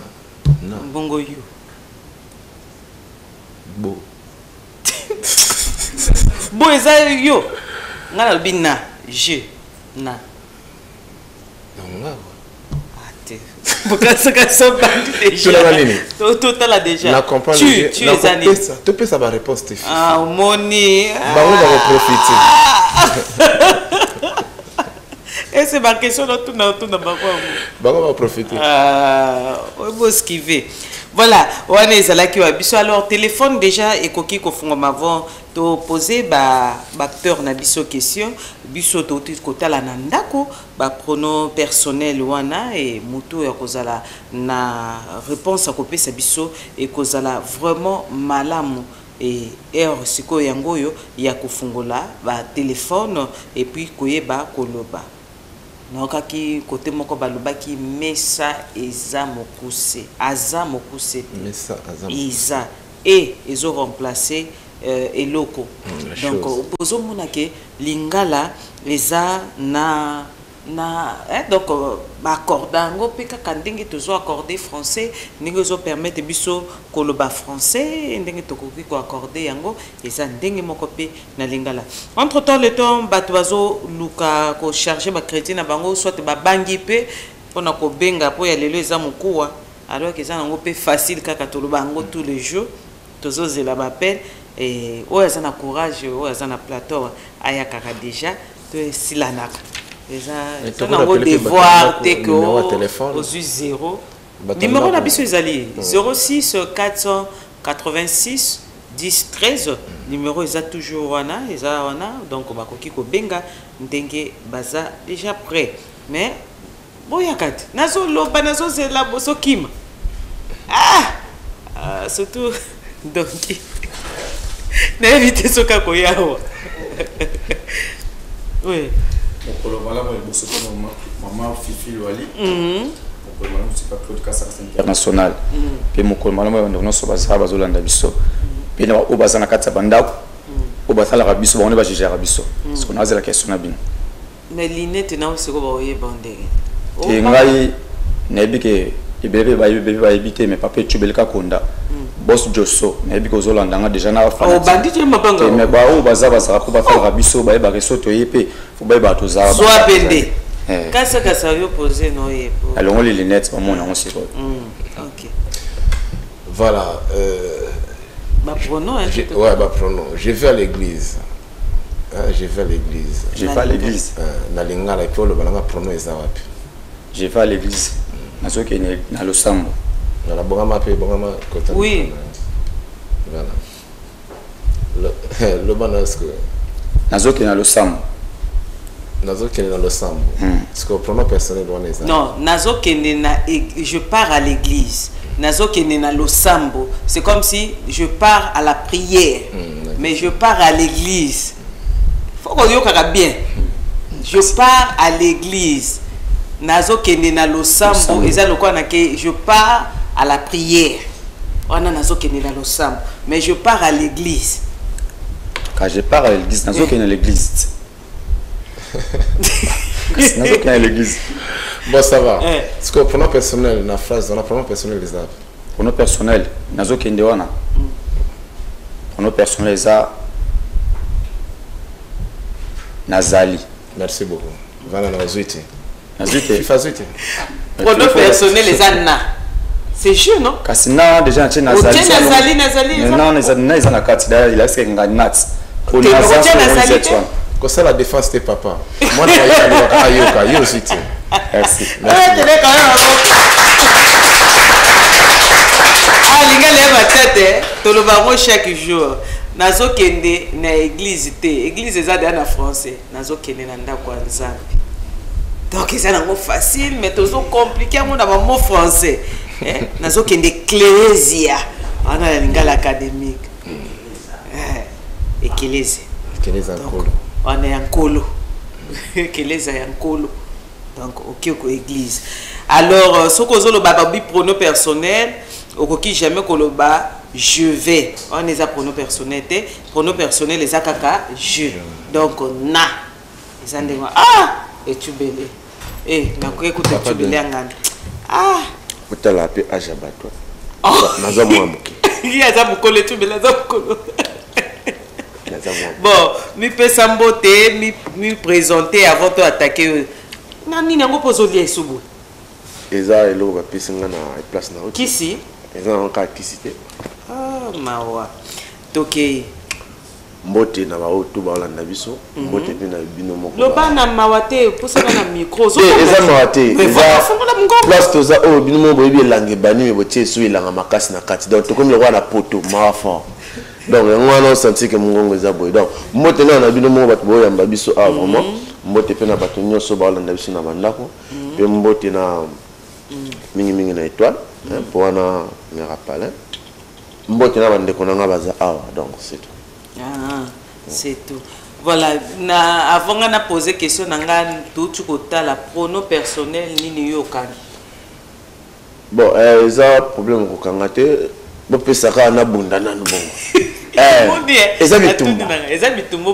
Na. bongo you. Beau. Bo eza yo. Ngala lobi na je na. Non là. Ate. Bokasaka so bandu déjà. Tu l'as validé. Tout là déjà. Na comprendre. Tu es allé. Tu peux ça va réponse tes filles. Ah moni. Bah on va profiter. Et c'est ma question dans tout dans Bah on va profiter. On va esquiver. Voilà, on est là qui va biso alors téléphone déjà et coquille ko fongo avant to poser ba acteur na biso question biso to côté la nandako ba pronom personnel wana et mutu ya kozala na réponse à kopesa biso et kozala vraiment malamu et siko yangoyo ya kofungola ba téléphone et puis koyeba koloba. Nakaki côté moko balobaki mesa eza mokuse aza mokuse mesa aza iza et ils ont remplacé eloko donc bozo monake lingala eza na donc accordango pe kaka ndenge tozo accorder français ndenge zo permettre biso koloba français ndenge tokoki ko accorder yango eza ndenge moko pe na lingala. Entre temps le temps bato bazo luka ko charger ba crédit na bango soit ba bangi pe pona ko benga po ya lelo eza mokuwa alors que eza nango pe facile kaka toloba yango tous les jours tozo zela ba appel et o eza na courage o eza na plateau aya kaka déjà to silanaka. Déjà, on a devoir que aux 0 numéro la biso ezali 06 486 10 13 numéro eza toujours wana donc bakoki ko benga ndenge baza déjà prêt mais boyakati nazo loba nazo zela boso kima surtout donc na éviter soka koyawa oui. Maman Fifi Loali. C'est pas Claude Kassa international. Puis mon colonel on so baza bazolanda biso. Puis na obaza na katsa bandako. Obasala rabiso ba on va juger rabiso. Parce qu'on a la question na bino. Mais l'inette na osiko ba oye bande. Et ngai na bike ibebe ba ibite mais papa tubelka konda. Boss Josso na bike ozolanda nga déjà na fa. O bandit je mabanga. Mais ba o baza ko ba fa rabiso ba ba resoto yepe. Faut ba ba tozala. Soit pende. Kasa yo poser no ye. Alors on les lunettes maman on sait pas. OK. Voilà Bah pronom hein. Ouais, bah pronom. Je vais à l'église. Je vais à l'église. Je vais à l'église. Na lingala ko lo balanga pronom eza wapi? Je vais à l'église. Nazo ke na losambo. Na la bongama pe bongama kota. Oui. Voilà. Le banasko. Nazo ke na losambo. Nazo kende na losambo. Est-ce que pronom personnel wana eza? Non, nazo kende na je pars à l'église. Nazo kende na losambo. C'est comme si je pars à la prière. Mais je pars à l'église. Faut qu'on yoka bien. Je pars à l'église. Nazo kende na losambo eza lokwa na ke je pars à la prière. Wana nazo kende na losambo. Mais je pars à l'église. Quand je pars à l'église, nazo kende à l'église. Nazo kende à l'église. Bon, ça va. Est-ce que pronom personnel, la phrase, on a pronom personnel les arbres. Pronom personnel, nazo kende wana. Pronom personnel ça Nazali. Merci beaucoup. Voilà la zuite. Nazite. FIFA zuite. Pronom personnel les anna. C'est jeu non? Kasina déjà tu Nazali. Nazali. Non, Nazali na kati da il a ce qu'il gagne mat. Pour Nazali. Comme ça la défense tes papa. Moi je vais aller à Yoka, zuite. Merci. Linga tête, toloba chaque jour. Nazo kende na église te. Église eza na français. Nazo kende na ndako ya Nzambe. Donc c'est un mot facile mais toujours compliqué mon mot français. Nazo kende ecclésia. Ana la lingala académique. Ecclésia. Ecclésia nkolo. On est en colo. Ecclésia en colo. Donc ok église. Alors ce que zo lo baba bi pronom personnel okoki jamais koloba je vais. On est à pronom personnel, pronom personnel les akaka je. Donc na. Les andéma ah et tu belé. Eh na ko écoute tu belé ngana. Ah. Utala pe ajabato. Naza mwamuki. Il y a ça beaucoup le tu belé ça beaucoup. Bon, mi peut s'emboter, mi présenter avant de attaquer. Nani nango pozolia isubu. Eza elo ba pesinga na place na Qui si? Eza encore qui cité. Ah mawa. Toke. Mbote na ba otu ba olanda biso, mbote pe na bino moko. Lo bana mawate posa na micro. Eza mawate. Eza fongola mungo. Place toza o bino mo boyebi langue bani me botie su ilanga makasi na kati. Donc to comme le roi na poto mawa. Donc on a senti que mungongo eza boy. Donc mbote na bino mo bato boya mba biso a vraiment. Mbote pe na bato nyoso ba olanda biso na bandako. Pe mbote na mingi na étoile pour wana me rappeler. Mbote na bande konanga baza awa donc c'est tout. Ah, c'est tout. Voilà, avant on a posé question nanga tout la pronom personnel nini yokan. Bon, ça problème ko kangate, bo pesaka na bunda na bongo. Eza bitumba. Eza bitumba.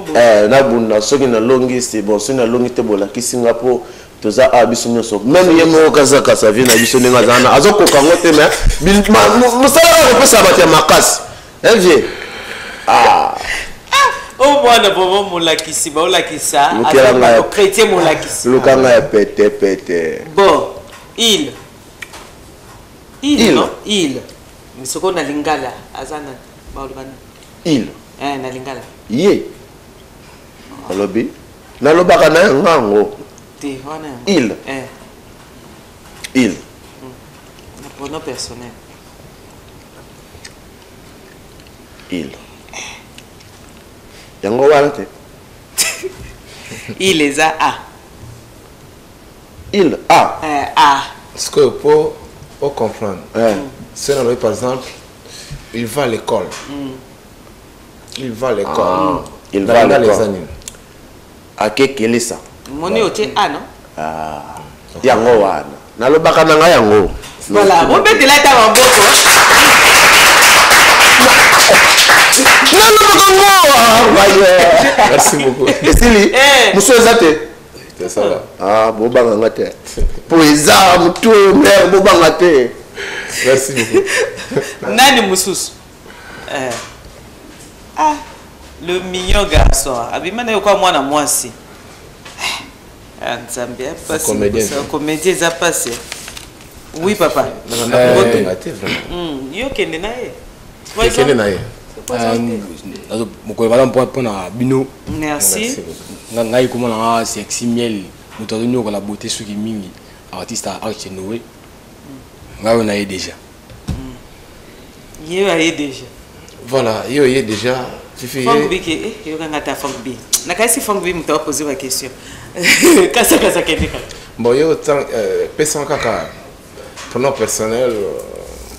Na bunda soki na longi c'est bon, soki na longi te bola ki Singapour toza abiso nyoso. Même yemo kazaka sa vie na biso ninga zana. Azoko kangote mais musala ko pesa batia makasi. Vie. Ah. Oh mwana bobo molakisi ba olakisa avec chrétien molakisi. Lukanga ya pete. Bon, il non, il. Misoko na lingala azana ba olbana. Il. Na lingala. Ye. Alobi. Na lobaka na ngango. Te wana. Il. Il. Na pronom personnel. Il. Yango wana te. Il les a a. Il a. A. Parce que pour comprendre, c'est par exemple, il va à l'école. Il va à l'école. Il va à l'école. À quel est ça? Moni ote a non? Ah. Yango wana. Nalobaka nanga yango. Voilà, on peut te la ta maboko. Merci beaucoup. Et Sili, monsieur Zate. C'est ça là. Ah, Bobanga Ngate. Pour Eza, Moutou, mère, Bobanga Ngate. Merci beaucoup. Nani Moussous. Ah, le mignon garçon. Abimana yoko moi na moi aussi. Nzambe a passé. Comédien ça passé. Oui papa. Yo kende na ye. Kende na ye. Merci. Ngai comment na sexy miel mutozo ko la beauté suki mingi artiste art Noé. Ngai on a déjà. Yo a déjà. Voilà, yo y est déjà. Fong bi ke yo kanga ta fong bi. Na kasi fong bi mutawa poser ma question. Kasa kende ka. Bon yo tant personne kaka pronom personnel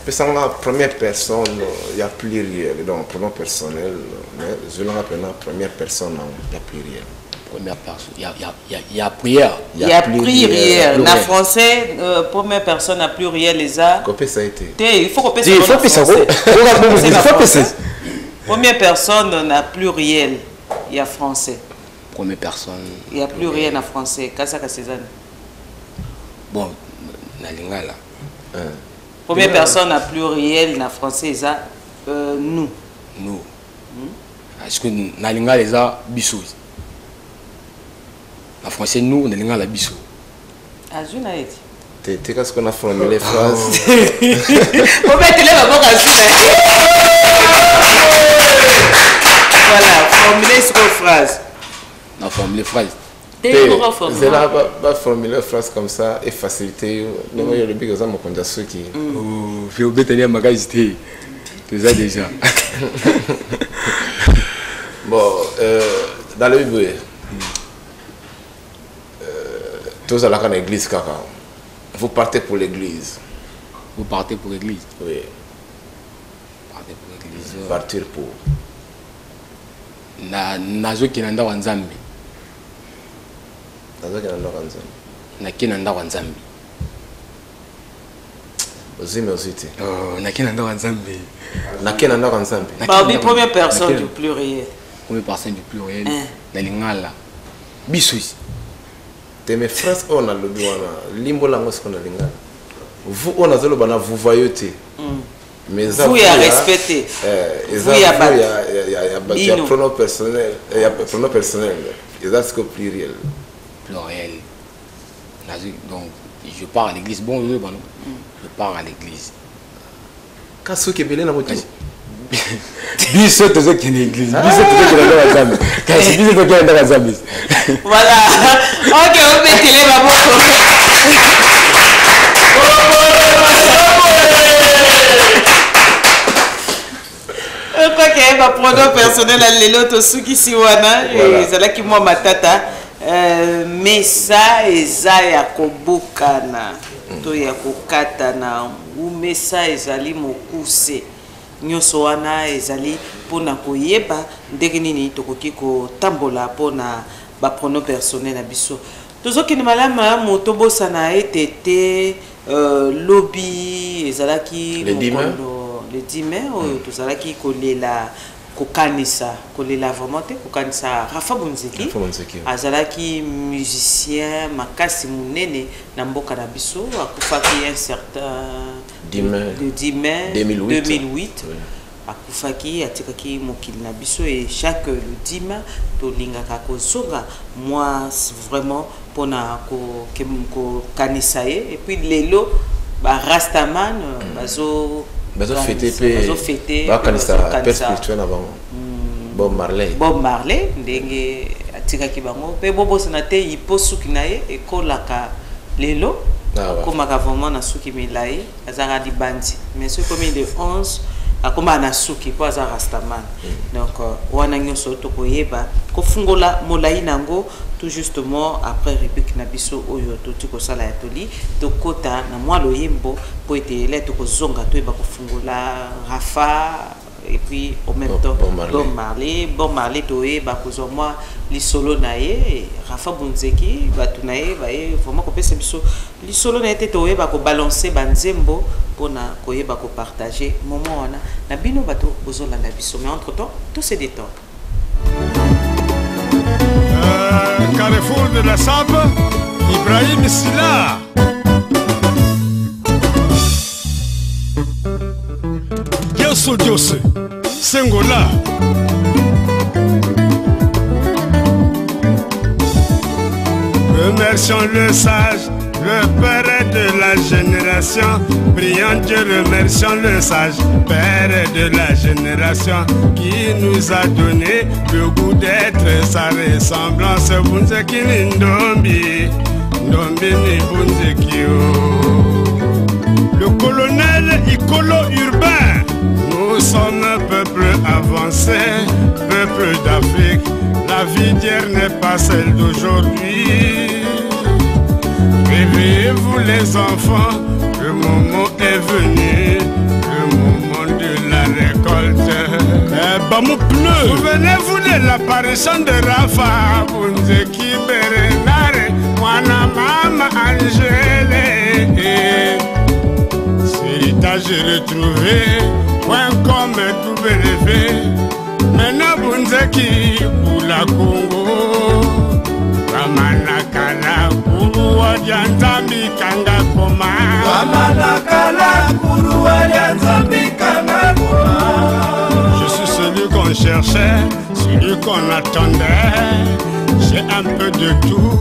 la première personne, il y a pluriel. Donc, pronom personnel, mais je l'en appelle première personne, il y a pluriel. Première personne, il y a prière. Il y a pluriel. En français, première personne à pluriel, les a. Copier ça a été. Il faut copier ça. Il faut copier ça. Première personne à pluriel, il y a français. Première personne. Il y a pluriel en français. Qu'est-ce que c'est ça? Bon, la lingala. Première personne à pluriel en français, ça nous. Nous. Est-ce que nalinga les a bisous? En français, nous, nalinga la bisous. Ah, je n'ai pas. Tu qu'est-ce qu'on a formulé les phrases? On va te la boca voilà, formuler sur phrase. On a formulé phrase. C'est là, va formuler une phrase comme ça et faciliter. Nous, il y a le big exemple qu'on a ceux qui. Fais oublier tenir ma qualité. Tu as déjà. Bon, dans le Bible, tous à la église, kaka. Vous partez pour l'église. Vous partez pour l'église? Oui. Partez pour l'église. Partir pour. Nazo kinanda wanzambi. Nazo kinanda wanzambi. Na kinanda wanzambi. Ozime Ozite. Nakena ndako nzambe. Nakena ndako nzambe. Babi première personne du pluriel. Première personne du pluriel. Na lingala. Bisoisi. Te mes frères on a lobi wana limbo lango ce qu'on a lingala. Vous on a zolo bana vous voyez te. Mais ça vous y a respecté. Vous y a pronom personnel, il y a pronom personnel. Et ça c'est que pluriel. Pluriel. Donc je pars à l'église. Bon, je pars à l'église. Qu'est-ce que belé na moto? Biso tozo ki l'église. Biso tozo ki na zambe. Kasi biso tozo ki na zambe. Voilà. OK, on met les baboko. OK, ma pronom personnel à lelo to suki siwana ezala ki moi matata. Mesa eza ya kobukana to ya kokatana ou mesa ezali mokuse nyonso wana ezali pona koyeba ndenge nini tokoki kotambola pona ba pronom personnel na biso tozokini malama moto bosana etete lobby ezalaki le 10 mai oyo tozalaki kolela kokanisa kolela vraiment te kokanisa Rafa Bonzeki azalaki musicien makasi munene na mboka na biso akufaki un certain 10 mai 2008 akufaki atikaki mokili na biso et chaque le 10 mai tolingaka kozonga moi vraiment pona ko kanisa ye et puis lelo ba Rastaman bazo fêté bakanisa perspective na bango Bob Marley ndenge atikaki bango pe bobo sanate iposuki na ye ekolaka lelo komaka vraiment na suki milai azanga di bandi mais ce comme de 11 akoma na suki po aza Rastaman donc wana nyonso to koyeba ko fungola molai nango tout justement après réplique na biso oyo to tiko sala ya toli to kota na mwa loyembo po ete le to kozonga to eba ko fungola Rafa et puis en même temps Bob Marley to eba kozo mwa lisolo na ye Rafa Bonzeki batu na ye ba ye vraiment ko pesa biso lisolo na ete to eba ko balancer banzembo pona ko yeba ko partager moment wana na bino bato bozolanda biso mais entre temps tout se détend. Carrefour de la Sape, Ibrahim Silla. Dios, Sengola. Remercions le sage, le père de la génération. Prions Dieu, remercions le sage, père de la génération, qui nous a donné le goût d'être sa ressemblance. Bunzeki Ndombi, Ndombi ni Bunzeki. Le colonel Icolo urbain, nous sommes un peuple avancé, peuple d'Afrique. La vie d'hier n'est pas celle d'aujourd'hui. Réveillez-vous les enfants, le moment est venu, le moment de la récolte. Souvenez-vous de l'apparition de Rafa Bonzeki Berenare, Mwana Mama Angele. Ce héritage retrouvé, point comme W. Maintenant Bonzeki pour la Congo. Ramanakala kuruwa janzambi kanga koma. Ramanakala kuruwa janzambi kanga koma. Je suis celui qu'on cherchait, celui qu'on attendait. J'ai un peu de tout,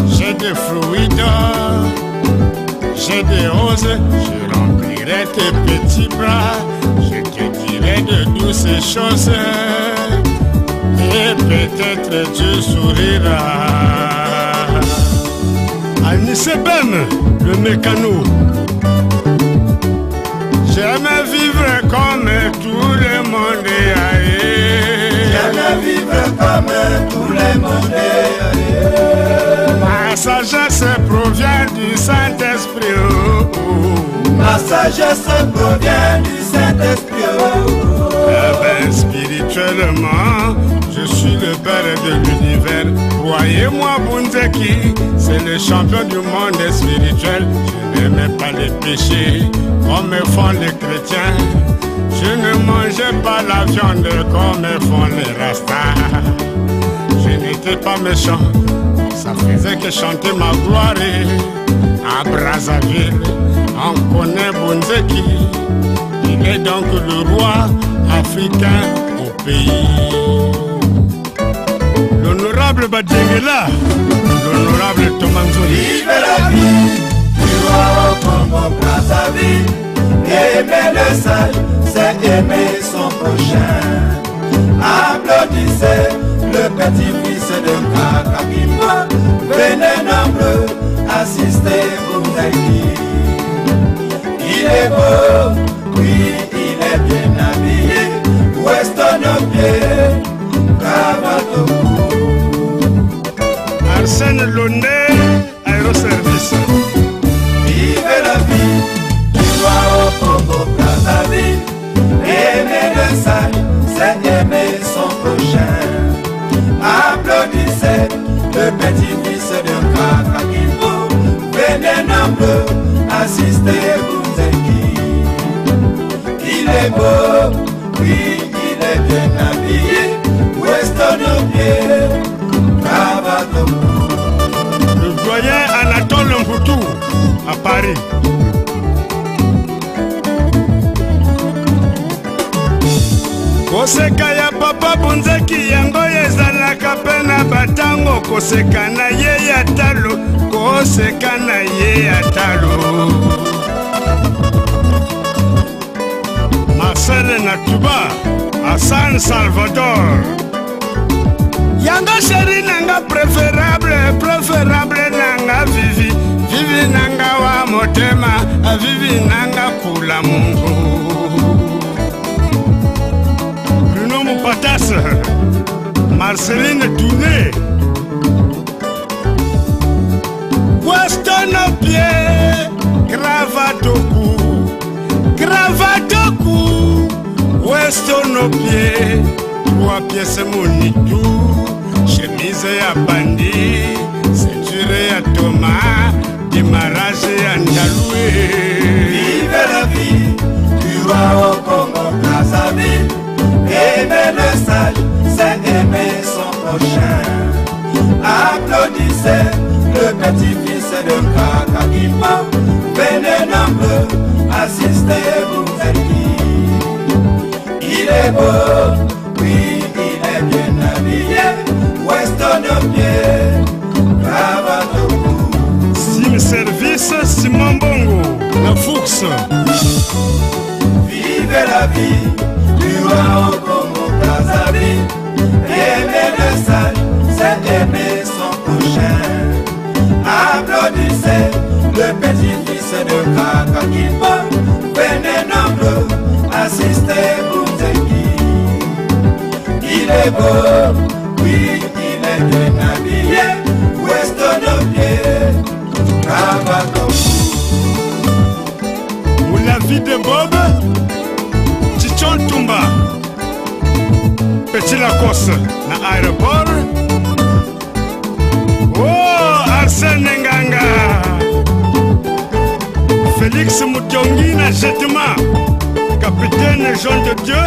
j'ai des fruits d'or, j'ai des roses. Je remplirai tes petits bras, je te dirai de douces choses. Et peut-être tu souriras. Anisebem, le mécano. J'aime vivre comme tout le monde. J'aime vivre comme tout le monde. Ma sagesse provient du Saint-Esprit. Ma sagesse provient du Saint-Esprit. Spirituellement, je je suis le père de l'univers. Croyez-moi, Bunzeki, c'est le champion du monde spirituel. Je n'aimais pas les péchés comme font les chrétiens. Je ne mangeais pas la viande comme font les rastas. Je n'étais pas méchant, ça faisait que chanter ma gloire. À Brazzaville, on connaît Bunzeki. Il est donc le roi africain au pays. L'honorable Badjengela, l'honorable Tomanzoli. Vive la vie du roi au Congo Brazzaville. Aimer le sage, c'est aimer son prochain. Applaudissez le petit-fils de Kakakimba. Venez nombreux, assistez Bunzeki. Il est beau, oui, il est bien habillé. Weston au pied, cravate au cou. Arsène Londé, Aéroservice. Vive la vie du roi au Congo Brazzaville. Aimer le sage, c'est aimer son prochain. Applaudissez le petit-fils de Kakakimbo. Venez nombreux, assistez Bunzeki. Il est beau, oui, il est bien habillé. Weston au pied, cravate au cou. Le doyen Anatole Mboutou à Paris. Koseka ya papa Bunzeki yango ezalaka pe na batango. Koseka na ye ya talo, koseka na ye ya talo. Marcel Natuba à San Salvador. Yanga chéri nanga préférable, préférable nanga Vivi. Vivi nanga wa motema, Vivi nanga kula mungu. Bruno Moupatas, Marceline Touné. Weston au pied, cravate au cou. Cravate au cou, Weston au pied. 3 pièces monitou, chemise à bandit, ceinture à Thomas, démarrage à Ndaloué. Vive la vie du roi au Congo Brazzaville. Aimer le sage, c'est aimer son prochain. Applaudissez le petit-fils de Kakakimba. Venez nombreux, assistez Bunzeki. Il est beau, oui, il est bien habillé. Weston au pied, cravate au cou. Sim Service, Simon Bongo, la Fourche. Vive la vie du roi au Congo Brazzaville. Aimer le sage, c'est aimer son prochain. Applaudissez le petit-fils de Kakakimba. Venez nombreux, assistez Bunzeki. Il est beau, oui, il est bien habillé. Weston au pied, cravate au cou. Ou la vie de Bob, Chichon Tumba, Petit Lacoste, na aéroport. Oh, Arsène Nganga, Félix Moutongi na Jetema, Capitaine Jean de Dieu,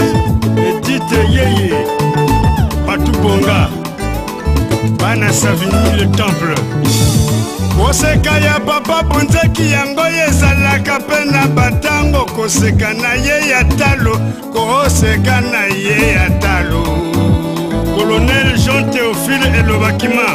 Edith Yeye, Patou Bonga, Bana Savigny le Temple. Koseka ya papa Bunzeki yango ezalaka pe na batango. Koseka na ye ya talo, koseka na ye ya talo. Colonel Jean Théophile Elobakima.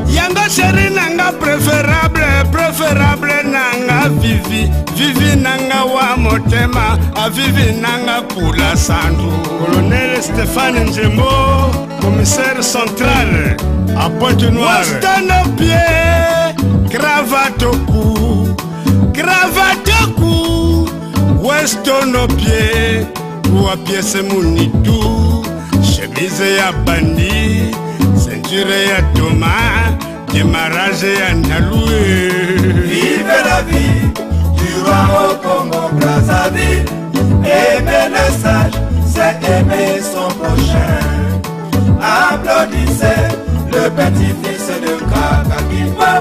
Yango chéri nanga préférable, préférable nanga Vivi. Vivi nanga wa motema, a Vivi nanga kula sandu. Colonel Stéphane Njembo, commissaire central à Pointe-Noire. Weston au pied, cravate au cou, cravate au cou. Weston au pied, 3 pièces monitou, chemise à bandit, ceinture à Thomas, démarrage à Ndaloué. Vive la vie du roi au Congo Brazzaville. Aimer le sage, c'est aimer son prochain. applaudissez le petit-fils de Kakakiwa.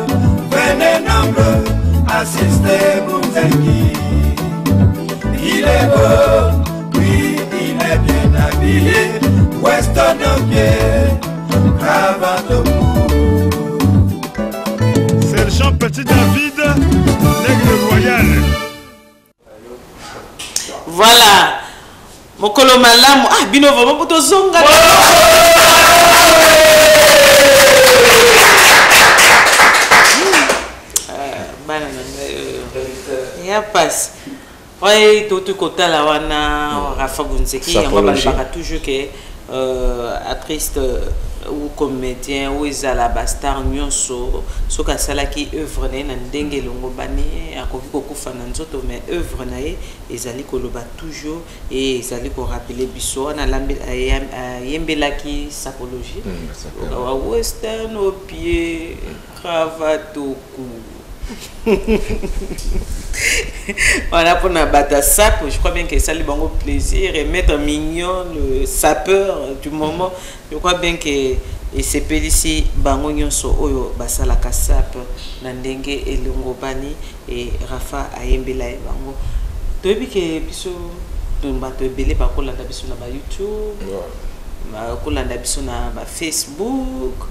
Venez nombreux, assistez Bunzeki. Il est beau, oui, il est bien habillé. Weston au pied, cravate au cou. Sergent Petit David, l'aigle royal. Voilà. Mokolo malamu. Ah, bino vraiment pour ton zonga. Ya passe. Ouais, tout côté là wana Rafa Bunzeki, on va parler toujours que artiste ou comédien ou ezala star nyonso soka sala ki œuvre na ndenge longo bani akoki kokufa na nzoto mais œuvre na ye ezali koloba toujours et ezali ko rappeler biso na yembelaki sapologie wa western au pied cravate au cou. Voilà pour na bata sap, je crois bien que ça lui bango plaisir et mettre mignon le sapeur du moment. Je crois bien que et c'est ici bango nyonso oyo basala ka sap na ndenge elongo bani et Rafa ayembela bango. Toyebi ke biso bato ebele bakolanda biso na ba YouTube, bakolanda biso na ba Facebook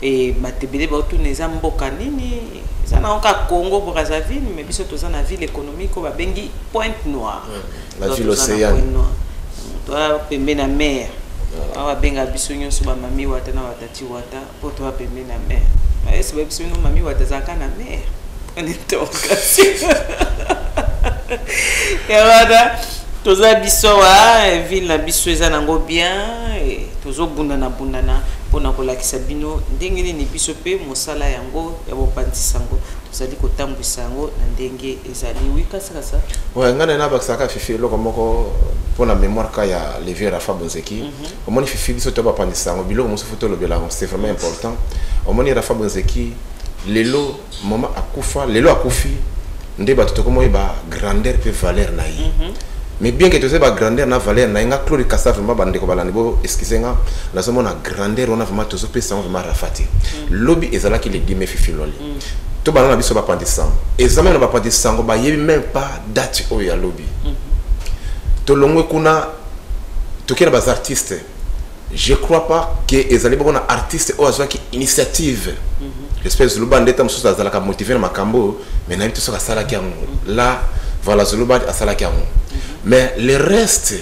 et batebele bato neza mboka nini ça na oka Congo Brazzaville mais biso toza na ville économique ko ba bengi Pointe Noire, la ville océane toi pembe na mer awa benga biso nyonso ba mami wata na watati wata po toi pembe na mer mais c'est biso no mami wata zaka na mer on est en occasion et voilà toza biso wa ville na biso eza nango bien et tozo bundana pona kolakisa bino ndenge nini biso pe mosala yango ya bopandisa yango tozali kotambwisa yango na ndenge ezali wikasakasa ouais ngana na bakisaka fifi loko moko pona mémoire ka ya Levier Rafa Bunzeki omoni fifi biso to bapandisa yango biloko mosu foto lobela c'est vraiment important omoni Rafa Bunzeki lelo mama akufa lelo akufi nde bato tokomo ba grandeur pe valeur na yi mais bien que tu sais ba grandeur na valeur na nga Claude Kassa vraiment bande ko balandi bo excusenga na somo na grandeur on a vraiment to pe sans vraiment rafati lobby ezala ki le dit me fifi loli to balana biso ba pandisa examen na ba pandisa ngo ba yebi même pas date o ya lobby to longwe kuna to kera bas artistes je crois pas que ezali bon artiste o azwa ki initiative l'espèce de lobande tam so azala ka motiver na makambo mais na biso so sala ki là voilà zolobade asala ki mais le reste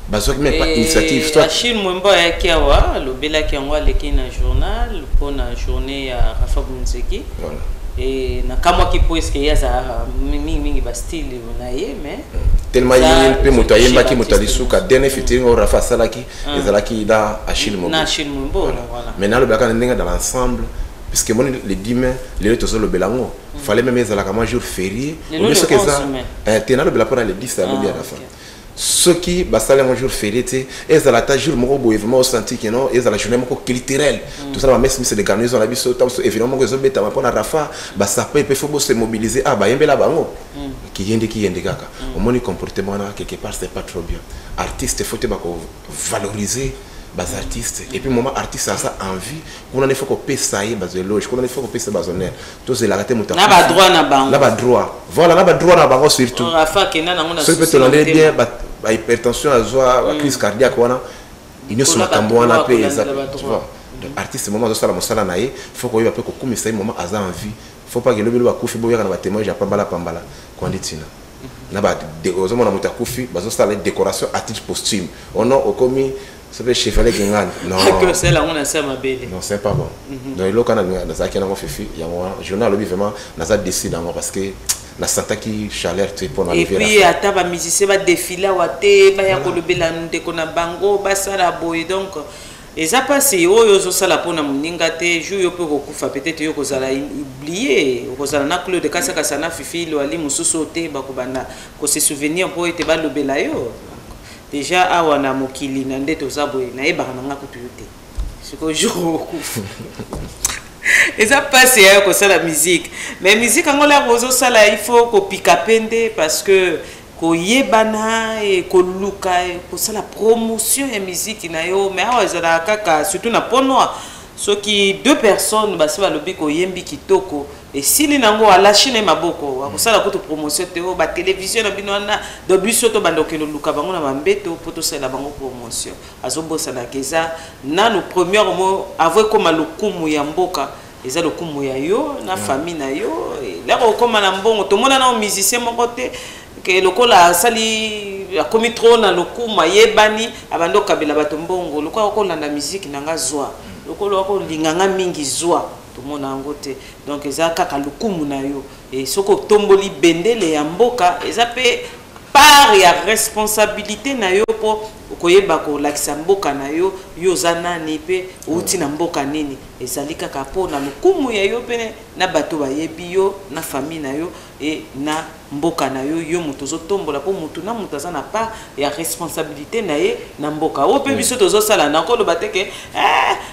bazo même pas initiative toi Achille Mwemba ya kiawa lobela ki ngwa leki na journal pour na journée ya Rafa Bunzeki voilà et na kamwa ki po eske ya za mingi ba style na ye mais tellement yé pe moto ayemba ki moto alisuka dernier featuring au Rafa salaki ezalaki da Achille Mwemba na Achille Mwemba voilà maintenant le blaka ndinga dans l'ensemble puisque mon les dimanche les autres le belango fallait même ezala comme un jour férié ou bien ce que ça tena le bela pour les 10 à l'obia à la fin ce qui basala un jour férié tu ezala ta jour moko boye vraiment au senti que non ezala journée moko culturelle tout ça la messe c'est des garnisons la biso tam évidemment que zobeta ma pona Rafa basa pe faut se mobiliser ah ba yembela bango qui yende kaka au moins comportement quelque part c'est pas trop bien artiste faut te valoriser bas artistes et puis moment artiste a ça envie qu'on en faut qu'on paye ça y bas éloge qu'on en faut qu'on paye ça bas honneur tous c'est la raté mon temps na ba droit na bango na ba droit voilà na ba droit na bango surtout Rafa kena na ngona ce peut te l'aller bien ba hypertension à joie crise cardiaque wana il ne se makambo wana pe ça tu vois artiste moment de ça la mosala na ye faut qu'on y va peu ko kumisa y moment a envie faut pas que le belo ba kufi boya na ba témoin ja pambala kwa nditina na ba ozo mona mutakufi bazo sala décoration à titre posthume on a commis ça fait chevalier Gengan. Non. C'est là on a ça ma belle. Non, c'est pas bon. Donc il lokana na za kana fifi ya moi journal lobi vraiment na za décide moi parce que la santé qui chaleur tu pour na et puis ata ba musicien ba défiler wa te ba ya ko lobela ndeko na bango ba sala boy donc eza passé oyo zo sala pona muninga te jour yo pe ko kufa peut-être yo ko sala oublier ko sala na Claude Kassa na fifi lo ali mususu te ba ko bana ko se souvenir po ete ba lobela yo. Déjà awana mokili na ndeto zaboye na eba na nga kutuyote siko jour et ça passe ko ça la musique mais musique angola rozo sala il faut ko pika pende parce que koyebana et koluka et pour ça la promotion et musique na yo mais awa ezala kaka surtout na ponoa so qui deux personnes basi balobi koyembi kitoko et sili nango alashi na maboko akosala ko to promotion te o ba télévision na bino na do biso to bandokelo luka bango na mambeto poto sala bango promotion azobosa na keza na no premier mot avouer comme lokumu ya mboka eza lokumu ya yo na famille na yo la ko koma na mbongo to mona na musicien moko te que lokola sali a komi trop na lokuma yebani abando kabela bato mbongo lokola ko landa musique nanga zwa lokola ko linganga mingi zwa to mona ngo te donc eza kaka lokumu na yo et soko tomboli bendele ya mboka eza pe part ya responsabilité na yo po koyeba ko lakisa mboka na yo yo zanani pe uti na mboka nini ezali kaka po na lokumu ya yo pe na bato bayebi yo na famille na yo et na mboka na yo yo mutu zotombola po mutu na mutu za na part ya responsabilité na ye na mboka o pe biso tozo sala na ko lo bateke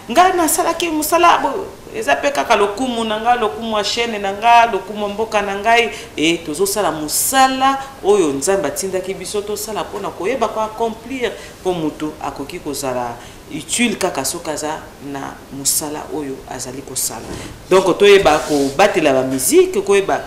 nga na sala ki musala bo eza pe kaka lokumu na nga lokumu wa chaîne na nga lokumu mboka na ngai et tozo sala musala oyo nzamba tindaki biso to sala pona koyeba ko accomplir po mutu akoki kozala utile kaka sokaza na musala oyo azali kosala donc toyeba ko batela ba musique koyeba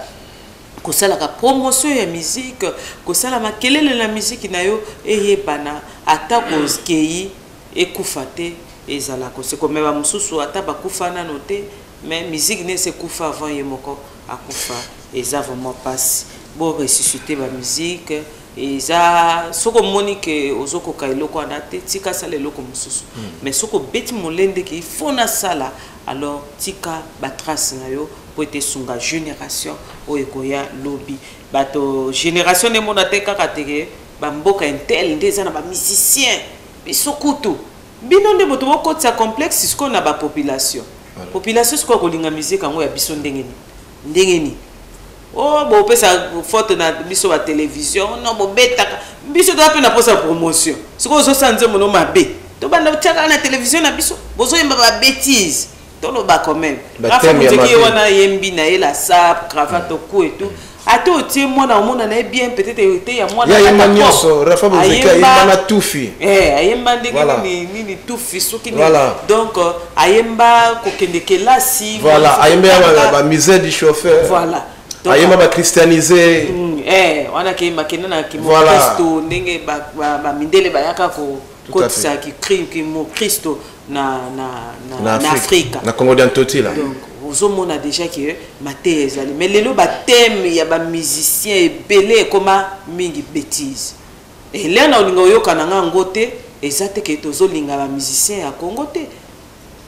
kosala ka promotion ya musique kosala makelele la musique na yo eyebana ata kozkei ekufate ezala ko se comme ba mususu ata bakufa nano te mais musique ne se kufa avant yemoko akufa eza vraiment passe bo ressusciter ba musique eza soko monique ozoko kailoko anate tika sala eloko mususu mais soko beti molende ki fona sala alors tika ba trace na yo pour être sunga génération o ekoya lobby bato génération ne monate kaka teke ba mboka intel ndeza na ba musicien bisokutu bino nde boto bokotsa complexe siko na ba population population siko kolinga musique ngo ya biso ndengeni oh bo pesa photo na biso ba télévision no bo betaka biso to apena posa promotion siko zo sanze mono mabe to banda tshaka na télévision na biso bozo yemba ba bêtise to lo ba quand même rafa muteki wana yembi na ela sap cravate ko et tout ato tie mwana omona na bien peut-être été ya mwana ya manyoso rafa muteki ayemba tufi ayemba ndenge nini tufi soki donc ayemba ko kende kelasi voilà ayemba ba misère du chauffeur voilà ayemba ba christianiser wana ke makena na ki mo Kristo ndenge ba mindele ba yaka ko kotisa ki cri ki mo Kristo na Afrique na Congo d'Antoti là donc on a déjà que maté ezali mais lelo ba thème ya ba musicien belé comme mingi bêtise et là na olinga yoka na ngote ezate ke tozo linga ba musicien ya Congo te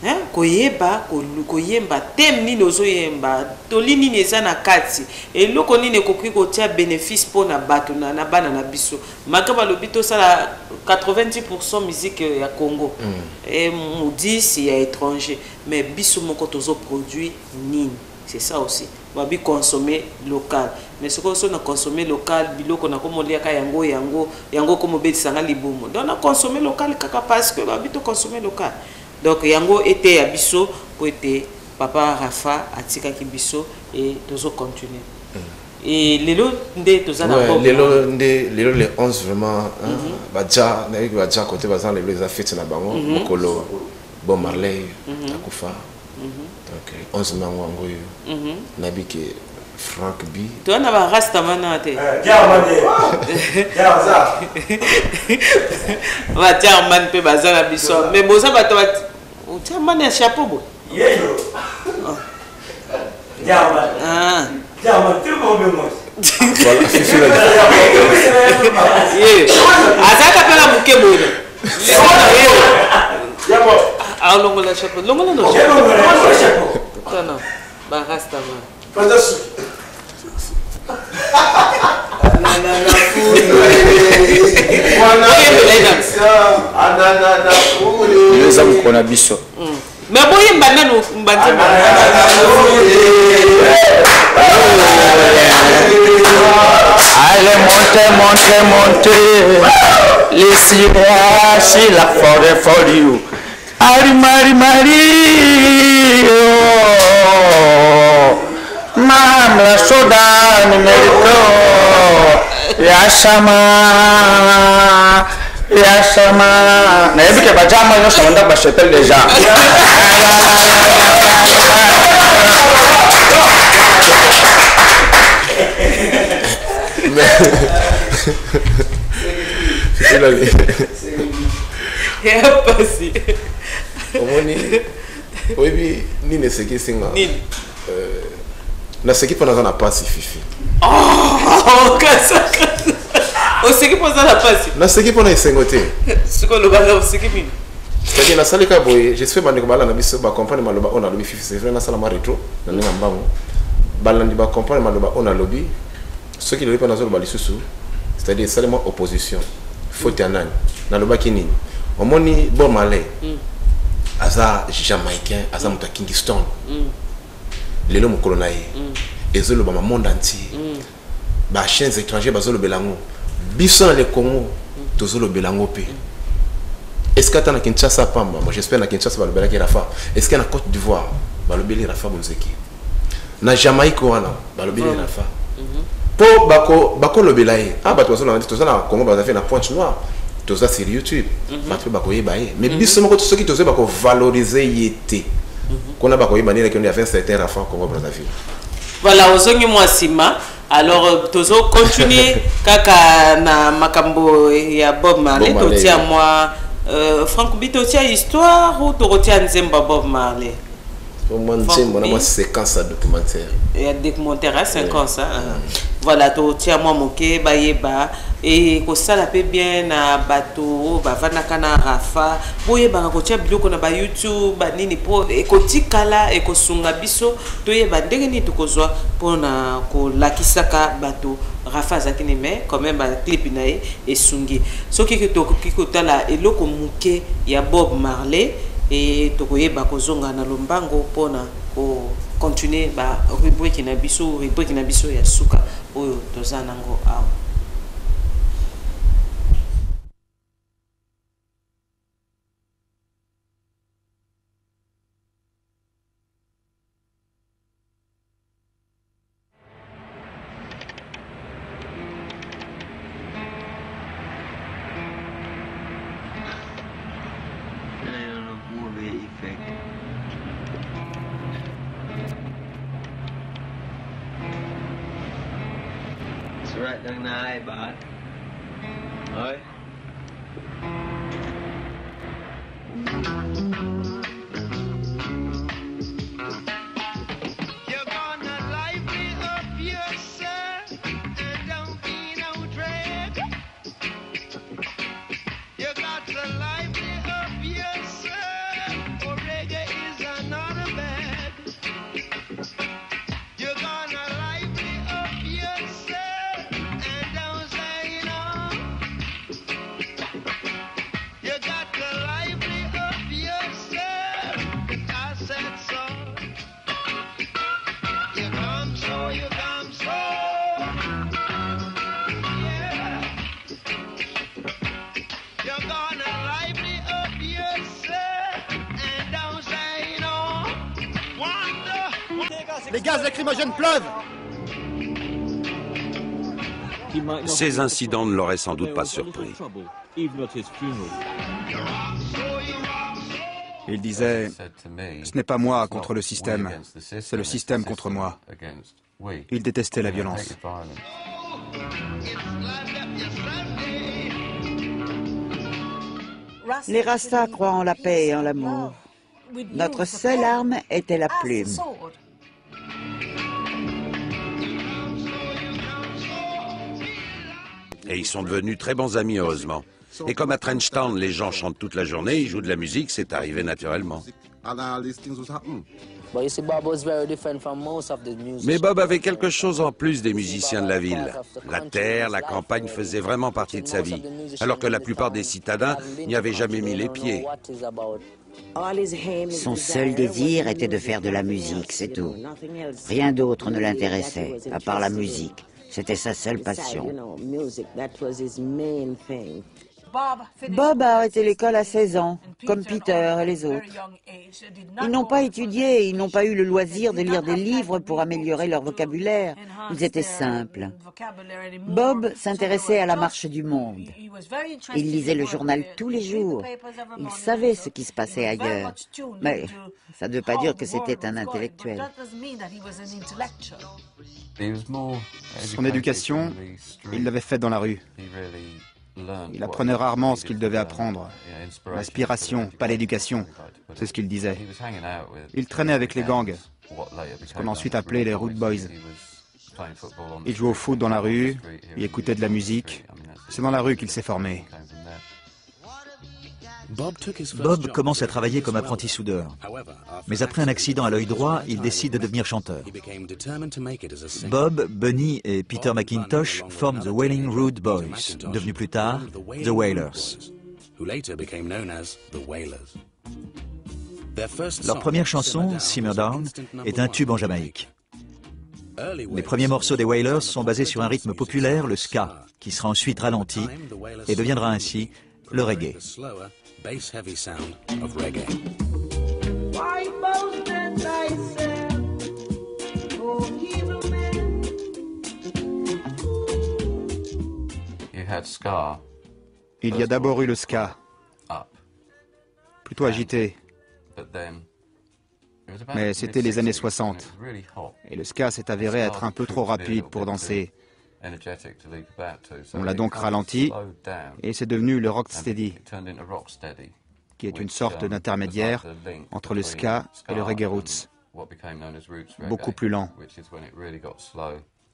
hein koyeba koyemba thème nini ozoyemba toli nini eza na kati eloko nini ekoki kotia bénéfice pona bato na bana na biso makaba lobito sala 90% musique ya Congo et 10 ya étranger mais biso moko tozo produit nini c'est ça aussi babi consommer local mais ce qu'on a consommer local biloko na komolia ka yango comme betisanga libumu donc na consommer local kaka parce que babi to consommer local donc yango était à biso pour être papa Rafa atika ki biso et tozo continuer et lelo nde tozana lelo le 11 vraiment badja na yiki badja côté bazan les affaires na bango mokolo bon Marley akufa donc 11 nango ngoyo nabiki Frank B toi na ba rasta mana te va German pe bazana biso mais boza bato o German ya chapeau bo yeyo German German tu mo be mo voilà fifi la azaka pela muke bono yabo a longo la chapeau longo no chapeau tana ba rasta man fantastique leza mukona biso mais boye mbanano mbanze allez montez les sirachi la forêt for you mari Mam la soda numerico Yashama. Yashama. Na yebi ke bajama yo shamanda ba chapelle déjà. Oui, ni ne seki singa. Na seki pendant na passe fifi. Oh, kasa. O seki pendant la passe. Na seki pendant sengote. Siko lo banga o seki bin. C'est-à-dire na salika boy, j'espère bande ko bala na biso ba comprendre maloba on a lobby fifi, c'est vrai na sala ma rétro, na ninga mbango. Balandi ba comprendre maloba on a lobby. Ceux qui le pendant zo ba lisusu, c'est-à-dire seulement opposition. Faute ya nani. Na loba kinini. Omoni Bob Marley. Aza Jamaïcain, aza muta Kingston. Lelo mukolo na ye. Ezolo ba monde entier. Ba chaînes étrangères bazolo belango. Biso na le Congo, tozolo belango pe. Est-ce que na Kinshasa pamba? Moi j'espère na Kinshasa ba lobela ki Rafa. Est-ce que na Côte d'Ivoire ba lobeli Rafa Bonzeki? Na Jamaïque wana ba lobeli Rafa. Po bako lobela ye. Ah ba tozolo na Congo ba fait na Pointe Noire. Tout ça sur YouTube. Mais bis seulement ceux qui te bako valoriser yété. Qu'on a bako yébani qui on a fait certain Rafa Congo Brazzaville. Voilà, ozongi mwasima. Alors tozo continuer kaka na makambo ya Bob Marley totia moi Franck Bito tia histoire ou totia nzemba Bob Marley. Au moins nzemba na moi séquence documentaire. Et documentaire à 5 ans ça. Voilà totia moi moké bayeba et ko sala pe bien na bato ba vanaka na Rafa boye ba ko tia biloko na ba YouTube ba nini po e ko tikala e ko sunga biso toye ba ndenge ni tokozwa pona ko lakisaka bato Rafa zakini mais quand même ba clip na e sungi soki ke to ko tala eloko muke ya Bob Marley et tokoye ba ko zonga na lombango pona ko continuer ba rubrique na biso ya suka oyo tozana ngo awa. Right down the eye, bud. Alright. You're gonna lively up yourself and don't be no drag. You got to lively up yourself, or reggae is another bag. You're gonna lively up yourself. Les gaz lacrymogènes pleuvent. Ces incidents ne l'auraient sans doute pas surpris. Il disait, ce n'est pas moi contre le système, c'est le système contre moi. Il détestait la violence. Les Rastas croient en la paix et en l'amour. Notre seule arme était la plume. Et ils sont devenus très bons amis, heureusement. Et comme à Trenchtown, les gens chantent toute la journée, ils jouent de la musique, c'est arrivé naturellement. Mais Bob avait quelque chose en plus des musiciens de la ville. La terre, la campagne faisaient vraiment partie de sa vie, alors que la plupart des citadins n'y avaient jamais mis les pieds. Son seul désir était de faire de la musique, c'est tout. Rien d'autre ne l'intéressait, à part la musique. C'était sa seule passion. Bob a arrêté l'école à 16 ans. comme Peter et les autres. Ils n'ont pas étudié, ils n'ont pas eu le loisir de lire des livres pour améliorer leur vocabulaire. Ils étaient simples. Bob s'intéressait à la marche du monde. Il lisait le journal tous les jours. Il savait ce qui se passait ailleurs. Mais ça ne veut pas dire que c'était un intellectuel. Son éducation, il l'avait faite dans la rue. Il apprenait rarement ce qu'il devait apprendre. L'inspiration, pas l'éducation, c'est ce qu'il disait. Il traînait avec les gangs, ce qu'on a ensuite appelé les Rude Boys. Il jouait au foot dans la rue, il écoutait de la musique. C'est dans la rue qu'il s'est formé. Bob commence à travailler comme apprenti soudeur. Mais après un accident à l'œil droit, il décide de devenir chanteur. Bob, Bunny et Peter McIntosh forment The Wailing Rude Boys, devenus plus tard The Wailers. Leur première chanson, Simmer Down, est un tube en Jamaïque. Les premiers morceaux des Wailers sont basés sur un rythme populaire, le ska, qui sera ensuite ralenti et deviendra ainsi le reggae. Bass-heavy sound of reggae. Il y a d'abord eu le ska, plutôt agité. Mais c'était les années 60, et le ska s'est avéré être un peu trop rapide pour danser. On l'a donc ralenti et c'est devenu le rocksteady, qui est une sorte d'intermédiaire entre le ska et le reggae roots, beaucoup plus lent.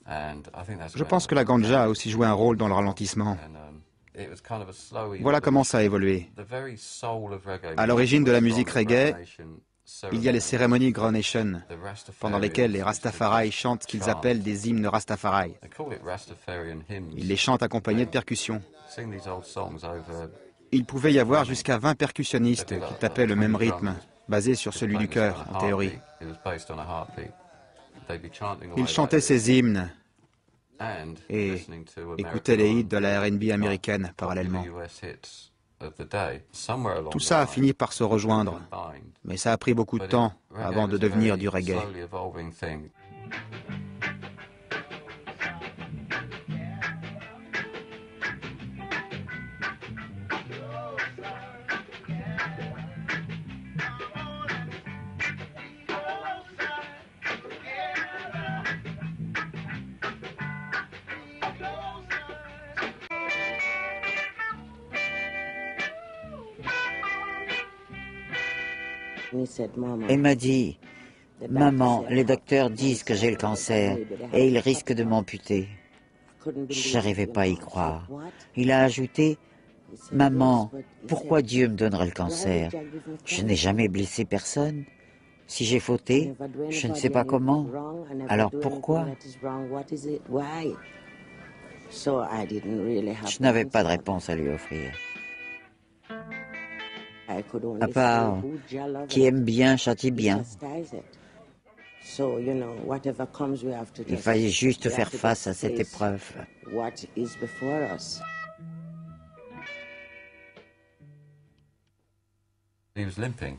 Je pense que la ganja a aussi joué un rôle dans le ralentissement. Voilà comment ça a évolué. À l'origine de la musique reggae, il y a les cérémonies Grow Nation, pendant lesquelles les Rastafari chantent ce qu'ils appellent des hymnes Rastafari. Ils les chantent accompagnés de percussions. Il pouvait y avoir jusqu'à 20 percussionnistes qui tapaient le même rythme, basé sur celui du cœur, en théorie. Ils chantaient ces hymnes et écoutaient les hits de la R&B américaine parallèlement. Tout ça a fini par se rejoindre, mais ça a pris beaucoup de temps avant de devenir du reggae. Elle m'a dit, « Maman, les docteurs disent que j'ai le cancer et ils risquent de m'amputer. » Je n'arrivais pas à y croire. Il a ajouté, « Maman, pourquoi Dieu me donnerait le cancer? Je n'ai jamais blessé personne. Si j'ai fauté, je ne sais pas comment. Alors pourquoi? » Je n'avais pas de réponse à lui offrir. À part, qui aime bien châtie bien. Il fallait juste faire face à cette épreuve.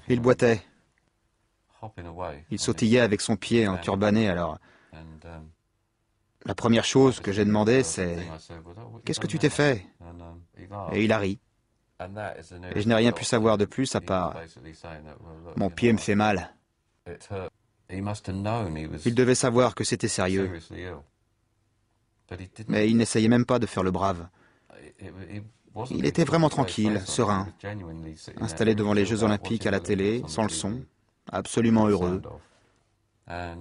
Il boitait. Il sautillait avec son pied enturbané, alors... La première chose que j'ai demandé, c'est « Qu'est-ce que tu t'es fait ?» Et il a ri. Et je n'ai rien pu savoir de plus à part « Mon pied me fait mal ». Il devait savoir que c'était sérieux. Mais il n'essayait même pas de faire le brave. Il était vraiment tranquille, serein, installé devant les Jeux Olympiques à la télé, sans le son, absolument heureux. Je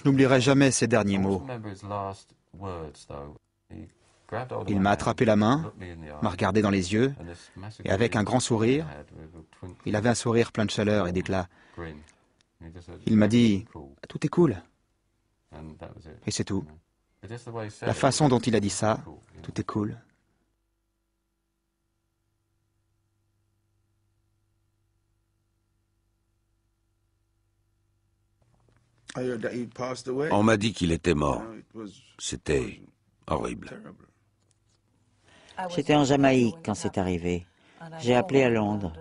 n'oublierai jamais ces derniers mots. Il m'a attrapé la main, m'a regardé dans les yeux, et avec un grand sourire, il avait un sourire plein de chaleur et d'éclat. Il m'a dit « Tout est cool ». Et c'est tout. La façon dont il a dit ça, tout est cool. On m'a dit qu'il était mort. C'était horrible. J'étais en Jamaïque quand c'est arrivé. J'ai appelé à Londres.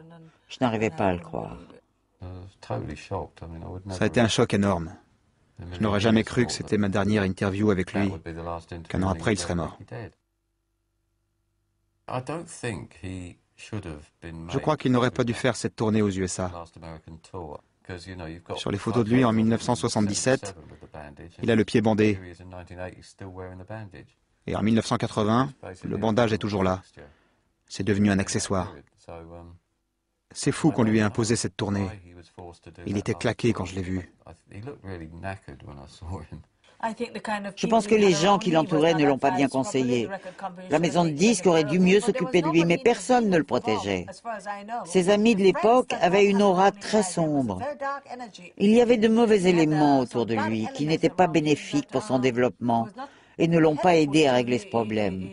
Je n'arrivais pas à le croire. Ça a été un choc énorme. Je n'aurais jamais cru que c'était ma dernière interview avec lui, qu'un an après il serait mort. Je crois qu'il n'aurait pas dû faire cette tournée aux USA. Sur les photos de lui en 1977, il a le pied bandé. Et en 1980, le bandage est toujours là. C'est devenu un accessoire. C'est fou qu'on lui ait imposé cette tournée. Il était claqué quand je l'ai vu. Je pense que les gens qui l'entouraient ne l'ont pas bien conseillé. La maison de disques aurait dû mieux s'occuper de lui, mais personne ne le protégeait. Ses amis de l'époque avaient une aura très sombre. Il y avait de mauvais éléments autour de lui qui n'étaient pas bénéfiques pour son développement et ne l'ont pas aidé à régler ce problème.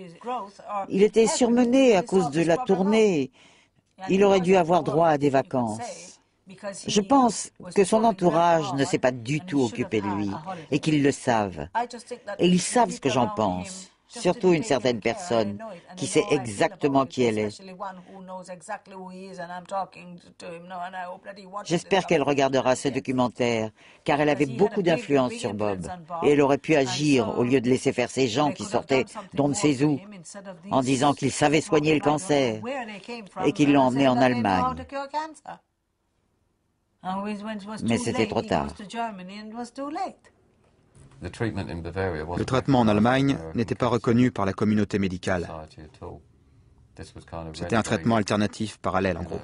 Il était surmené à cause de la tournée. Il aurait dû avoir droit à des vacances. Je pense que son entourage ne s'est pas du tout occupé de lui et qu'ils le savent. Et ils savent ce que j'en pense. Surtout une certaine personne qui sait exactement qui elle est. J'espère qu'elle regardera ce documentaire, car elle avait beaucoup d'influence sur Bob. Et elle aurait pu agir au lieu de laisser faire ces gens qui sortaient d'on ne sait où, en disant qu'ils savaient soigner le cancer et qu'ils l'ont emmené en Allemagne. Mais c'était trop tard. Le traitement en Allemagne n'était pas reconnu par la communauté médicale. C'était un traitement alternatif parallèle, en gros.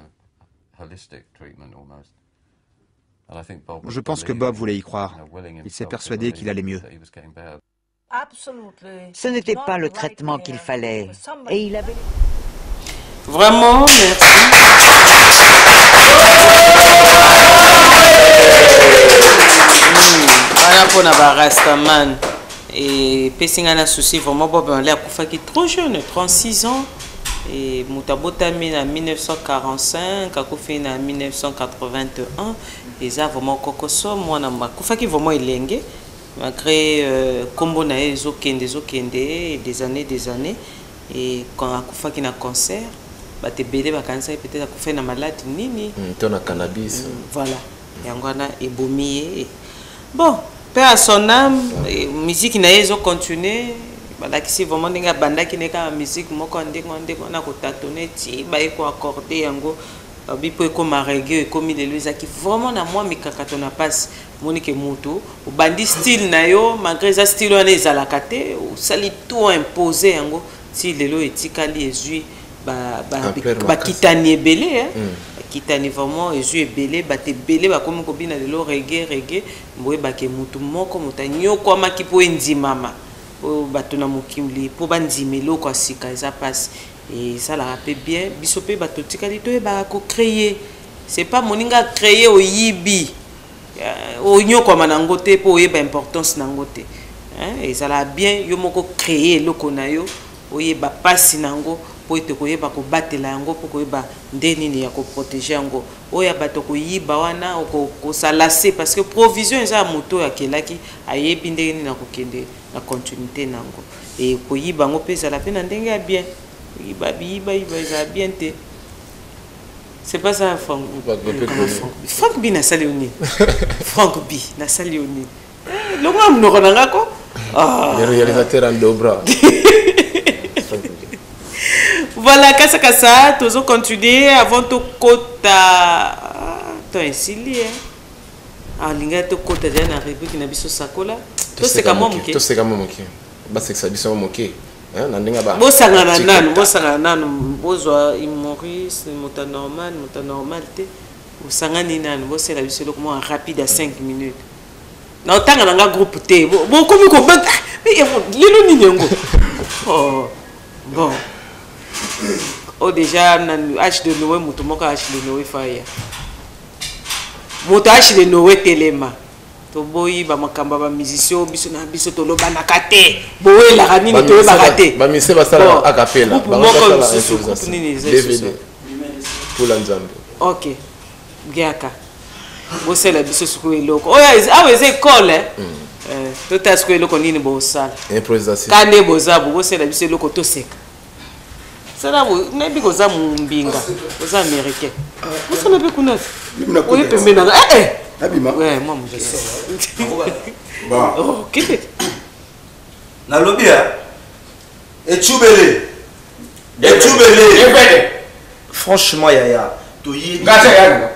Je pense que Bob voulait y croire. Il s'est persuadé qu'il allait mieux. Ce n'était pas le traitement qu'il fallait. Et il avait... Vraiment, merci. Voilà pour la Rastaman. Et Pessinga n'a souci vraiment Bob Marley a Koufaki trop jeune, 36 ans. Et Moutabotami en 1945, Kakoufi en 1981. Et ça vraiment Kokoso, moi n'a Koufaki vraiment ilenge. Malgré Kombo na Zokende des années. Et quand Koufaki na cancer, bah te bédé bah cancer peut-être Koufaki na maladie nini. Ton na cannabis. Voilà. Yangwana ebomiye. Bon, paix à son âme, musique n'a pas continué. Si vraiment des banda qui n'est qu'à musique, moi quand on a tâtonné, ti ba eko accordé yango, bipo eko reggae comme il est qui vraiment na moi mi kakatona passe monique moto, au bandi style na yo malgré ça style on est à la kate, ou sali tout imposé yango, si lelo etikali ezui ba kitani belé hein. Kitani vraiment ezui belé ba te belé ba comme kobina lelo reggae mboye ba ke mutu moko mutanyo kwa makipo endimama o batona mokimli po bandimelo kwa sika ça passe et ça la rappelle bien bisope bato tikali to ba ko créer c'est pas moninga créer au yibi o nyoko manango te po yeba importance nango te hein et ça la bien yo moko créer loko na yo o yeba pasi nango po ete ko yeba ko batela yango po ko yeba ndeni ni ya ko protéger yango o ya bato ko yiba wana ko salase parce que provision eza moto ya kelaki ayebi ndeni na ko kende la continuité nango et ko yiba ngo pesa la pena ndenge ya bien yiba eza bien te c'est pas ça Franck Franck Bi na salioni Franck Bi na salioni le moi mnoko nangako le réalisateur en dobra. Voilà, kasa, toujours continuer avant de kota. Toi ainsi lié. Ah, linga to kota déjà na république na biso sakola. To c'est comment moké. To c'est comment moké. Ba c'est que ça biso moké. Hein, na ndinga ba. Bo sangana nanu, bozwa Maurice, mota normal te. Bo sangani nanu, bo c'est la biso comment rapide à 5 minutes. Na otanga nga groupe te. Bo komi ko ba. Mais lelo ni nyango. Oh. Bon. Oh déjà H de Noé mutumoka H de Noé fire. Moto H de Noé telema. To boyi ba makamba ba musicien biso na biso to loba na kate. Boye la rani ni to ba kate. Ba mise ba sala a capella. Ba moko susu nini DVD. Pour l'ensemble. OK. Giaka. Bo sala biso suku eloko. Oh ya is école to tasko eloko nini bo sala. Improvisation. Kande boza bo sala biso eloko to seka. C'est là où nabi ko za mumbinga, aux américains. Vous savez pas connaître. Oui, pembe na. Abima. Ouais, moi je sais. Bon. OK. Na lobia. Et Tchoubélé. Et Tchoubélé. Franchement yaya. Toyi. Gaza ya.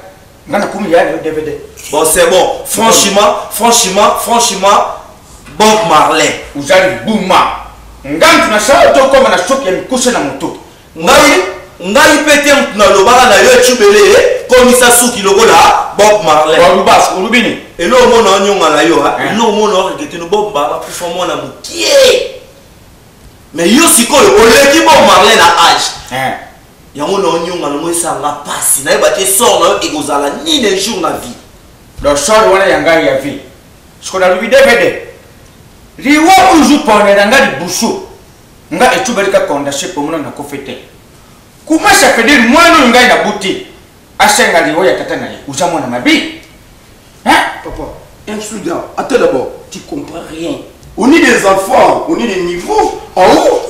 Ngana kumi ya DVD. Bon, c'est bon. Franchement, Bob Marley. Uzali Bouma. Ngam tunasha to koma na shop ya mkushe na moto. Ngai pete na lobaka na yo Tchoubélé komisa suki lokola Bob Marley. Bob Bass urubini. Elo mona nyonga na yo ha. Elo mona rekete no Bob Marley kufa mwana mukie. Mais yo sikoyo oleki Bob Marley na âge. Yango na nyonga na mwesa nga pasi na ba te sort na egozala ni les jours na vie. Le sort wana yanga ya vie. Sikola lubi DVD. Riwa uju pone na ngali busu. Nga Tchoubélé ka kondashe pomona na kofete. Comment ça fait dire moi non ngai na buti. Asenga liwo ya tata na ye. Uja mwana mabi. Hein? Papa, un soudain. Attends d'abord, tu comprends rien. On est des enfants, on est des niveaux en haut.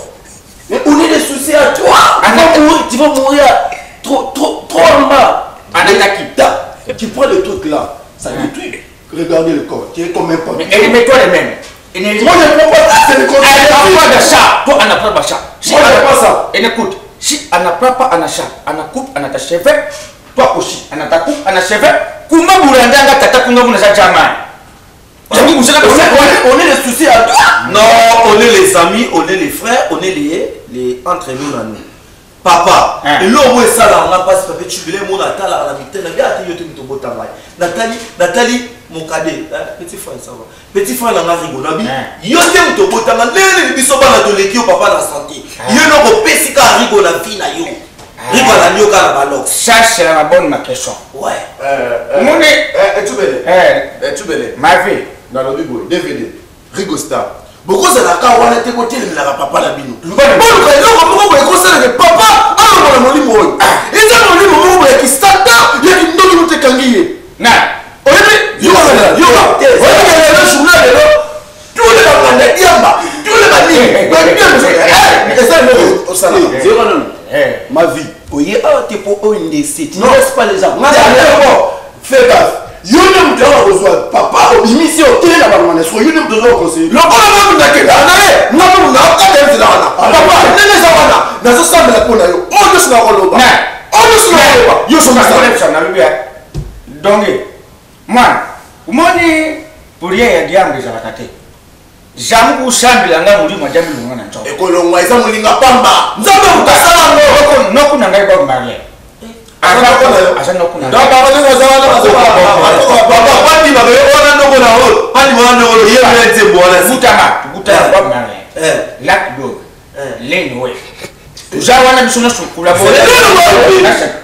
Mais on est des soucis à toi. Tu vas mourir trop en bas. Tu prends le truc là, ça détruit. Regardez le corps, tu es comme un pote. Et mets-toi les mêmes. Moi je ne prends pas ça, c'est le contraire. Elle n'a pas de chat. Toi, elle n'a pas de chat. Moi je n'ai pas ça. Et écoute, si elle n'a pas un chat, elle n'a coupe, elle n'a ta cheveux. Toi aussi, elle n'a ta coupe, elle n'a cheveux. Comment vous rendez à ta coupe, vous n'avez jamais. On est les soucis à toi. Non, on est les amis, on est les frères, on est les entre nous là nous. Papa, et l'homme est ça là, on a pas ce papier, tu veux les mots Nathalie la victime, la gars, tu te beau travail. Nathalie, mon cadet, petit frère, ça va. Petit frère, on a rigolé, nabi. Yo te beau travail, les biso ba na toleki au papa la santé. Yo no ko pesika rigolo la vie na yo. Rigolo la nyoka la balok. Ça c'est la bonne ma question. Ouais. Mon Tchoubélé. Ma vie. Dans le bibo, DVD, Rigostar. Beaucoup de la car on a été côté de la papa la bino. Bon, le papa, alors on a mon limo. Et ça, mon limo, qui start up, il y a une autre qui nous t'écanguille. Non. On est yo, le journal, tous les gamins, Diamba, tous les gamins, ma vie, oui, t'es pour une des sites. Non, laisse pas les gens. Fais gaffe. Yo ne me reçoit papa au mission télé la banane so yo ne me doit conseiller le bon na ndake na na na ka dem na papa nene zawana na so samela kona yo o no sina koloba yo so na collection na lubia donc moi umoni puria ya diambe za bakate jamu kusambila nga muri majambi ngana ncho ekolongwa isa mulinga pamba nzambe utasala no kuna ngai Bob Marley asa no kuna donc papa ngo zawana papa pandi ba ona no kuna ho pandi ba no ho yeye nze bona Gutama Bob Marley Black Dog Lane Way tuzawana bisona sukula bo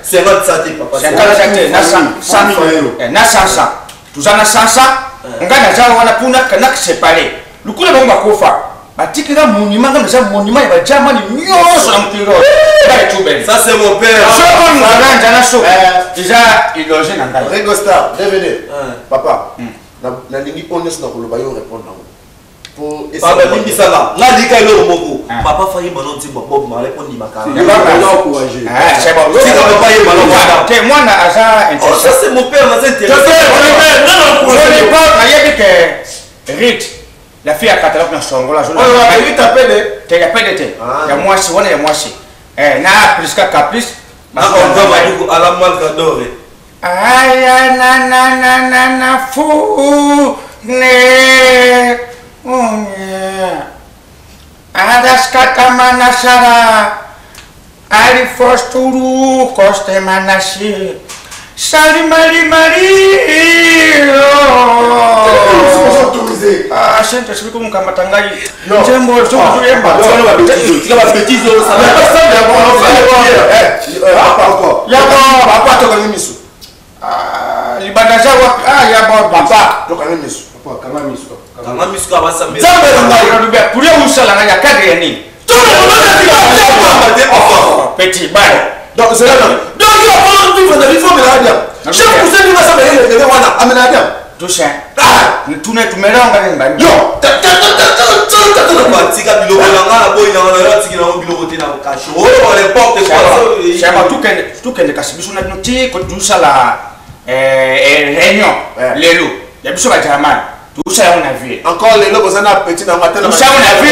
c'est votre santé papa c'est kala santé na sansa tuzana sansa ngana zawana kuna kana séparé lukula bonga kofa batikira monument comme ça monument ya Germany nyoso na mutiro ba Tchoubélé ça c'est mon père so on ngana na so déjà il loge na ngala Rigostar DVD papa na lingi honest na koloba yo répondre na pour papa limbisala na dika lo moko papa fayi balon timba Bob Marley pour ndimaka c'est bon si papa yi balon te moi na asa intéressant ça c'est mon père na intéressant non na yebi que Rit la fille à catalogue na songola je oui t'appelle te appelle te ya moi si wana ya moi si na plus ka caprice na on va à la malgadore aya na fu ne adas kata manasara ali fosturu koste manasi sali mari ah sente siku comme kamatangai njembo soko yemba tika bêtise ça papa to kama misu libanaza wapi ya papa to kama misu papa kama misu abasa mbele zambe ngai rubia puria usala ngaya kadri yani to petit bal donc c'est là donc il va prendre tout dans il faut me la dire je vous ai dit ça mais wana amena dia Touché. Ah, tu n'es tu me rends pas yo. tata batika biloko na nga boy na tiki na biloko te na cache oh n'importe quoi c'est pas tout que cache biso na noti ko tout ça la réunion lelo ya biso ba jaman tout ça on a vu encore lelo bozana petit na matin tout ça on a vu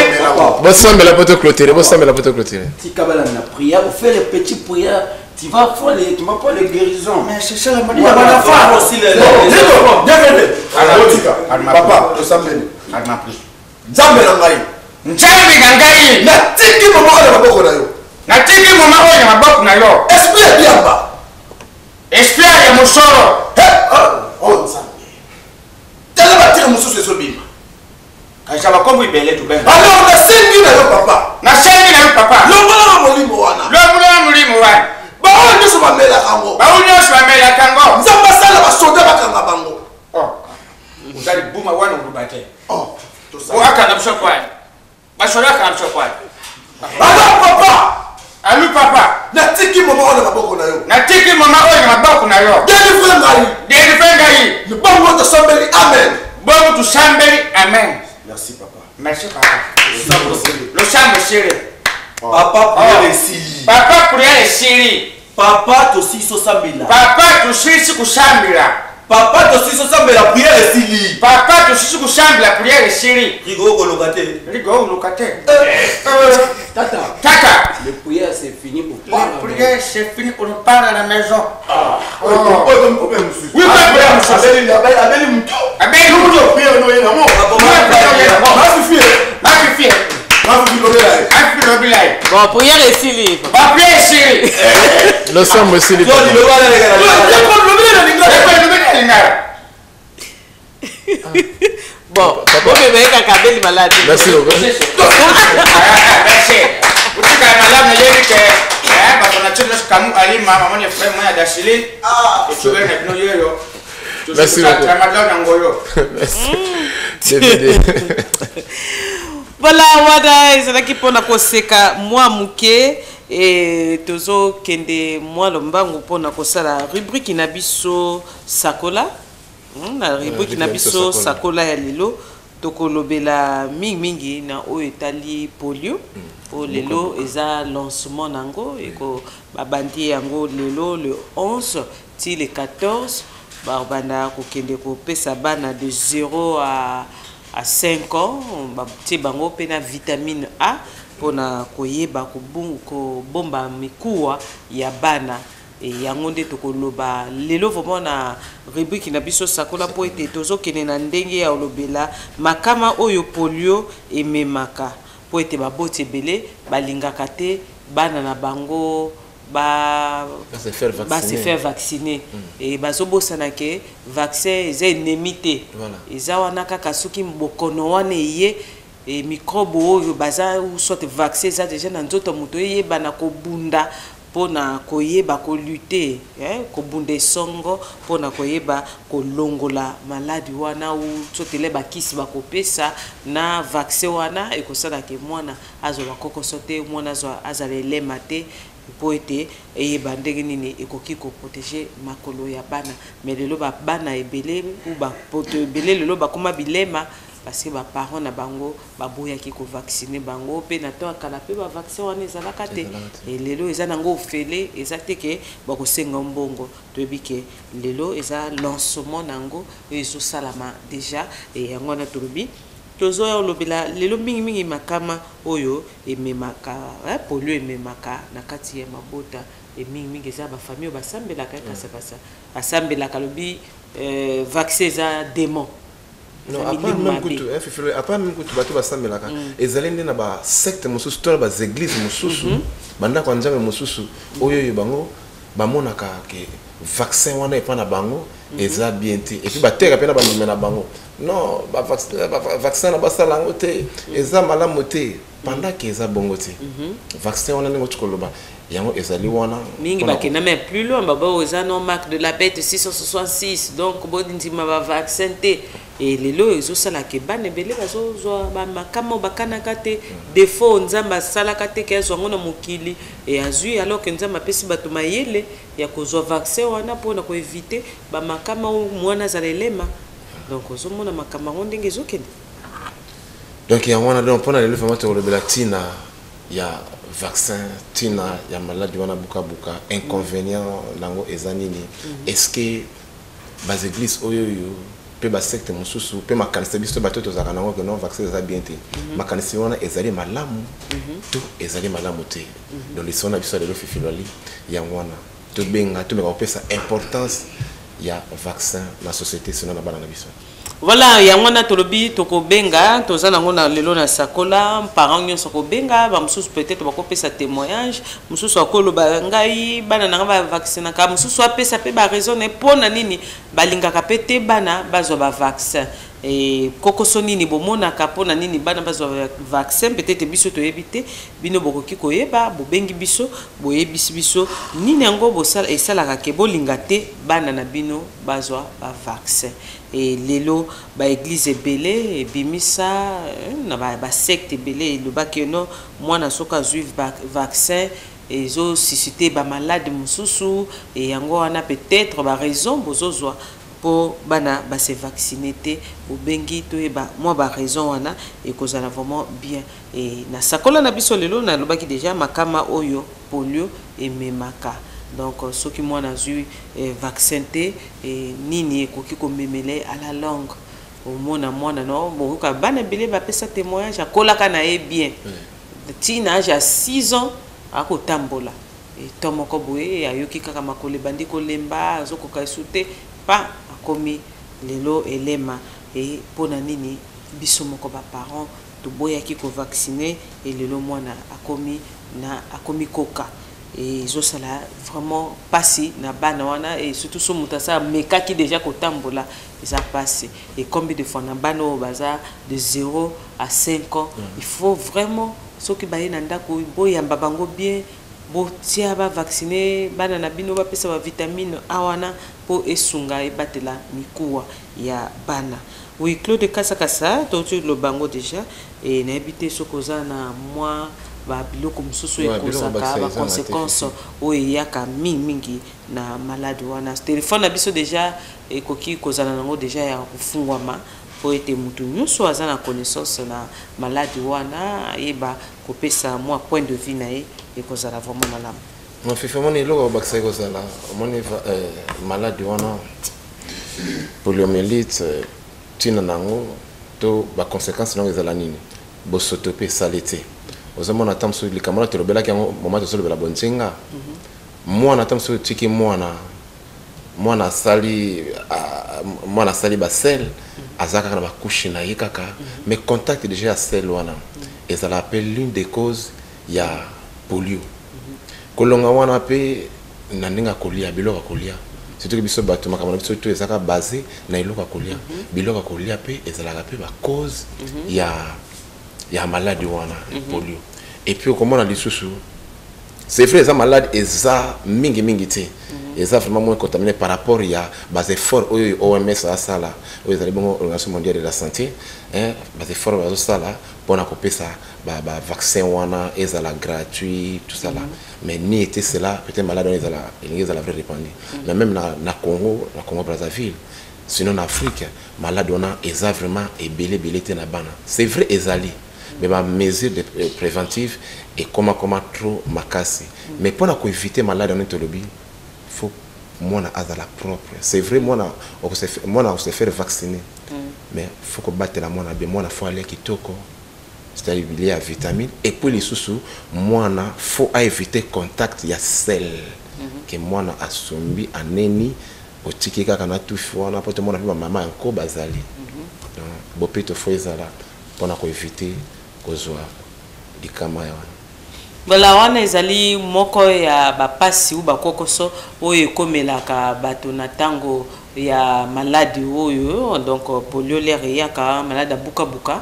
bon ça mais la poto clôturer bon ça mais la poto clôturer tika bala na prière on fait les petits prières tu vas faire les guérisons mais c'est ça la manière on va faire aussi les papa to sambeni alma plus nzambe na ngai na tiki mama oyo na maboko na yo na tiki mama oyo na maboko na yo esprit biamba esprit ya mosoro oh nzambe tala batire mususu esobima kaisa bakombo ibele tu ben alors na sengi na yo papa lombola molimo wana baoyo nyonso bamela kango nzambe asala basoda bakanga bango uzali buma wana ulubate wakana mshokwani basoda kana mshokwani alu papa natiki mama oyo na maboko na yo delifre ngai bongo tosambeli amen merci papa le chambre chéri papa prière esili papa tosiso sambela papa tosiso sambela prière esili papa tosiso kusambela prière esili rigo kolokate tata le prière c'est fini pour nous parler à la maison oui bon, prière ici libre. Le somme aussi libre. Bon, malade. Merci beaucoup. Merci voilà wada ezalaki mpona koseka mwa muke e tozo kende mwa lombangu mpona kosala rubrique na biso sakola na rubrique na biso sakola ya lelo tokolobela mingi na oyo etali polio po lelo eza lancement nango eko babandi yango lelo le 11 ti le 14 barbanda kokende kopesa bana de 0 à 5 ans batie bango pe na vitamine A pona koyeba kobomba mikuwa ya bana e yango nde tokoloba lelo vraiment na rubrique na biso sakola po ete tozokende na ndenge ya olobela makama oyo polio ememaka po ete baboti ebele balingaka te bana na bango se faire vacciner et bazobosana ke vaccin eza ennemi te eza wana kaka soki bokono wana eye e microbe oyo baza soit vaccin eza déjà na nzoto moto eyeba na kobunda pona koyeba kolute kobunda esongo pona koyeba kolongola maladi wana ou sotele bakisi bakopesa na vaccin wana ekosala ke mwana azwa kokoso te mwana azala elema te po ete eyeba ndenge nini ekoki koprotege makolo ya bana mais lelo bana ebele ou bapoto ebele lelo bakoma bilema parce que baparents na bango baboyaki kovaccine bango mpe na to akala mpe bavaccin wana ezalaka te lelo eza nango ofele eza te ke bakosenga mbongo toyebi ke lelo eza lancement nango oyo ezosalama déjà yango wana tolobi tozoya olobela lelo mingi makama oyo ememaka polio ememaka na kati ya mabota mingi eza bafamille oyo basambelaka kasakasa basambelaka lobi vaccin eza démon non apa même kutu bato basambelaka ezali nde na basecte mosusu to na baeglise mosusu bandako ya nzambe mosusu oyo bango bamonaka ke vaccin wana epa na bango eza bien te et puis bateka mpe na bandime na bango non vaccin na basala yango te eza malamu te pendant ke eza bongo te vaccin wana ndenge oti koloba yango ezali wana mingi bakenda même plus loin baba eza non marque de la bête 666 donc bodindima bavaccin te et lelo ezosalaka bana ebele bazozwa bamakama bakanaka te defo nzambe asalaka te ke azwa yango na mokili e azwi alors ke nzambe apesi bato mayele ya kozwa vaccin wana mpona koevite bamakama mwana azala elema donc ozomona makama yango ndenge ezokende Donc il y a un donc pendant le vraiment de la tina il y a vaccin tina il y a maladie wana buka buka inconvénient nango ezanini est-ce que bas église oyo pe ba secte mususu pe makanisa biso batoto za kanango que non vaccin za bien te makanisa wana ezali malamu tout ezali malamu te donc les sona biso de l'ofifiloli ya wana to benga to meka opesa importance ya vaccin na société sinon na bana na biso. Voilà, yango na tolobi tokobenga toza nango na lelo na sakola parents nyonso kobenga ba mususu peut-être bakopesa témoignage mususu akoloba ngai bana nanga ba vacciner ka mususu apesa pe ba raison ne pona nini balingaka pete bana bazwa ba vaccin et kokoso nini bomona ka pona nini bana bazwa vaccin peut-être biso to éviter bino bokoki koyeba bobengi biso boyebisi biso nini yango bosala esalaka ke bolingate bana na bino bazwa ba vaccin. Et lelo ba église belé et bimisa na ba secte belé le bakeno moi na soka juif vaccin et zo susciter ba malade mususu et yango ana peut-être ba raison bozozwa pour bana ba se vacciner te au bengi to e ba moi ba raison wana et kozala vraiment bien et na sakola na biso lelo na lobaki déjà makama oyo polio et memaka. Donc ceux qui m'ont eu vaccin et nini koki ko memele à la langue au mona mona non bon ka bana belé ba pesa témoignage akola kana e bien tina âge à 6 ans ako tambola et tomoko boye ayoki kaka makole bandi ko lemba zoko ka souté pa akomi lelo elema et pona nini biso moko ba parents to boya ki ko vacciner et lelo mona akomi koka. Et zo sala vraiment passé na bana wana et surtout so mutasa meka qui déjà kotambola ça passe et combien de fois na bana au bazar de 0 à 5 ans il faut vraiment ceux qui baye na ndako boya mbabango bien bo tia ba vacciner bana na bino ba pesa ba vitamine awana po esunga e batela mikuwa ya bana. Oui, Claude Kasakasa to tu le bango déjà et na habité sokoza na moi ba biloko mususu ekozaka ba conséquences oyaka mingi na malade wana téléphone na biso déjà ekoki kozana nango déjà ya kufungwama po ete mutu nyonso aza na connaissance na malade wana yeba kopesa moi point de vue na ye ekozala vraiment malamu. Mon fifi moni loko bakisa ekozala moni malade wana poliomyélite tina nango to ba conséquences nango ezala nini bosotope salete aux hommes on attend sur les camarades de l'obéla qui ont moment de sur la bonne tinga moi on attend sur tiki moi na sali basel azaka na bakushi na yekaka mais contact déjà à sel wana et ça l'appelle l'une des causes ya polio kolonga wana pe na ninga kolia biloko kolia surtout que biso bato makamana biso to ezaka basé na iloko kolia biloko kolia pe ezalaka pe ba cause ya malade wana polio et puis comment on a dit sous c'est vrai ça malade et ça mingi te et ça vraiment moins contaminé par rapport ya bas effort OMS à ça là aux organisation mondiale de la santé hein bas effort à ça là pour accompagner ça ba vaccin wana ezala gratuit tout ça là mais ni était cela peut-être malade ezala vrai répandre mais même na Congo Brazzaville sinon en Afrique malade wana eza vraiment belé te na bana c'est vrai ezali mais ma mesure de préventive et comment trop makasi mais pour éviter malade en étologie faut moi na azala propre c'est vrai moi on se faire vacciner mais faut que battre la moi na faut aller kitoko c'est-à-dire il y a vitamine et pour les sous moi na faut éviter contact ya sel que moi na asombi aneni au tikika kana tout fois na poto moi na maman encore bazali donc bopito faut ezala pour éviter kozwa dikama ya wana. Bala wana ezali moko ya bapasi ou bakokoso oyo komelaka bato na tango ya maladi oyo donc polio l'air yaka malade buka buka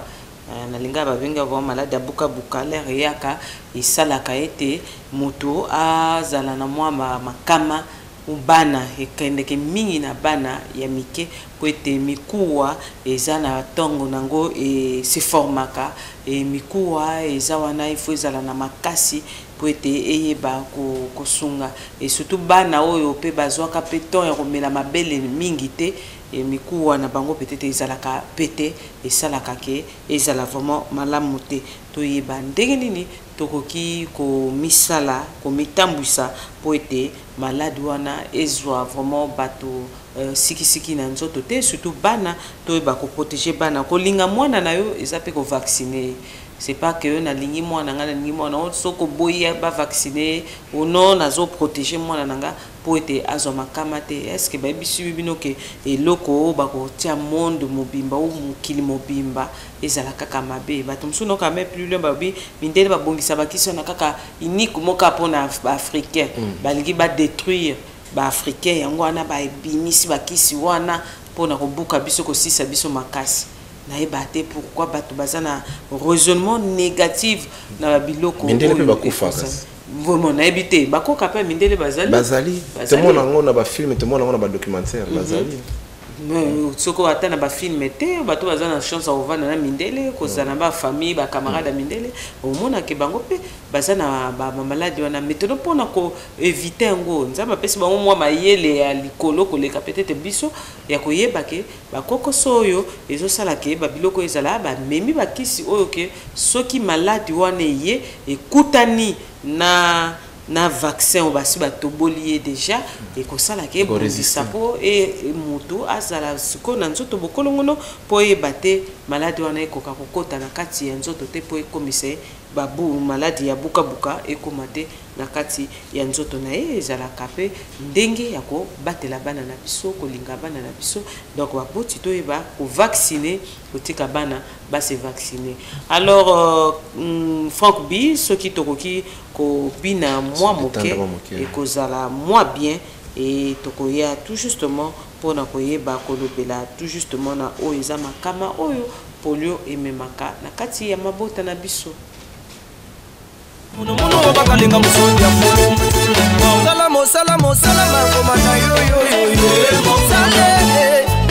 na linga babenga ba malade buka buka l'air yaka isalaka ete moto azala na mwa makama ubana ekendeke mingi na bana ya mike po ete mikuwa eza na tongo nango se formaka et mikuwa eza wana ifo ezala na makasi po ete eyeba kosunga et surtout bana oyo pe bazwaka pe ton ya komela mabele mingi te et miku wana bango peut-être ezalaka pété et salaka ke ezala vraiment malamu te toyeba ndenge nini tokoki ko misala ko mitambwisa po ete malade wana ezwa vraiment bato siki na nzoto te surtout bana toyeba ko protéger bana ko linga mwana na yo ezape ko vacciner. C'est pas que na lingi mwana nga na lingi mwana soko boya ba vacciner ou non nazo protéger mwana nanga po ete azoma kamate. Est-ce que ba bisu bino ke eloko ba ko tia monde mobimba ou mukili mobimba ezala kaka mabe bato msuno ka me plus loin ba bi mindele ba bongisa ba kiso na kaka unique moka pona africain ba lingi ba détruire ba africain yango wana ba ebimisi ba kisi wana pona ko buka biso ko sisa biso makasi. Naïbate pourquoi bato bazana raisonnement négatif na biloko mindele pe bakufa vraiment naïbite bakoka pe mindele bazali tout le monde ngo na ba film tout le monde ngo na ba documentaire bazali soko ata na ba film te bato bazana chance ovana na mindele kozana ba famille ba camarade mindele omona ke bango pe bazana ba malade wana méthode pona ko éviter ngo nzamba pesi bango mwa mayele ya likolo koleka peut-être biso ya koyeba ke bakoko soyo ezosala ke ba biloko ezala ba memi bakisi oyo ke soki malade wana ye ekutani na vaccin basi batoboli déjà et ko sala ke sapo et moto azala siko na nzoto bokolongono po ebate malade wana ekoka kokota na kati ya nzoto te po ekomise babu maladi ya buka ekomate na kati ya nzoto na ezala kape ndenge ya ko batela bana na biso kolinga bana na biso donc baboti to eba ko vacciner kotika bana ba se vacciner. Alors Franck B ce qui tokoki ko bina moi moke et kozala moi bien et tokoya tout justement pour na koyeba kolobela tout justement na oeza makama oyo polio ememaka na kati ya mabota na biso. Mono bakalinga musoni ya polo Mosala komanda yo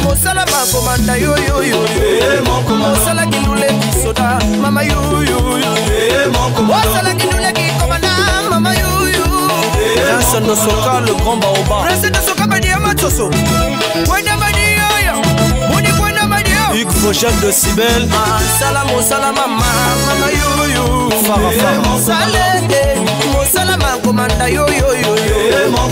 Mosala komanda yo Mosala kindule kisoda mama yo Mosala kindule kikomanda mama yo Prince de Soka le grand baoba Prince de Soka badi amatoso Kwenda badi yo Muni kwenda badi yo Hugues Vogel de Sibel Mosala mama yo Farah Mosala komanda yo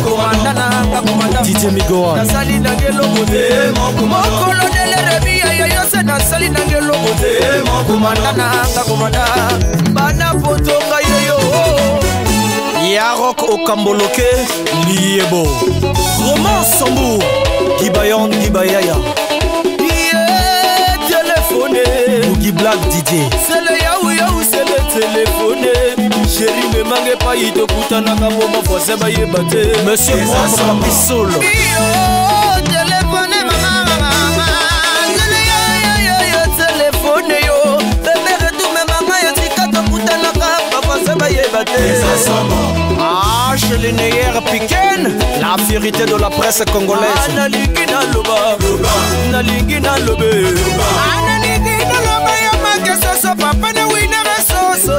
komanda na komanda DJ Migoa nasali na ngelo mote mokolo dele rebia yo se nasali na ngelo mote komanda na komanda bana poto kayo Yarok Okamboloke Liebo Roman Sambu Gibayaya Téléphoné Boogie Black DJ c'est le yaou c'est le téléphoné chérie ne manque pas il te coûte un amour ma foi c'est baillé batté monsieur Mohamed Bissoul téléphoné maman téléphoné yo bébé retourne maman ya tika te coûte un amour ma foi c'est baillé batté ah chez les Neyer Piken la vérité de la presse congolaise nalingi na loba nalingi na lobe nalingi na loba ya makeso papa na wina resoso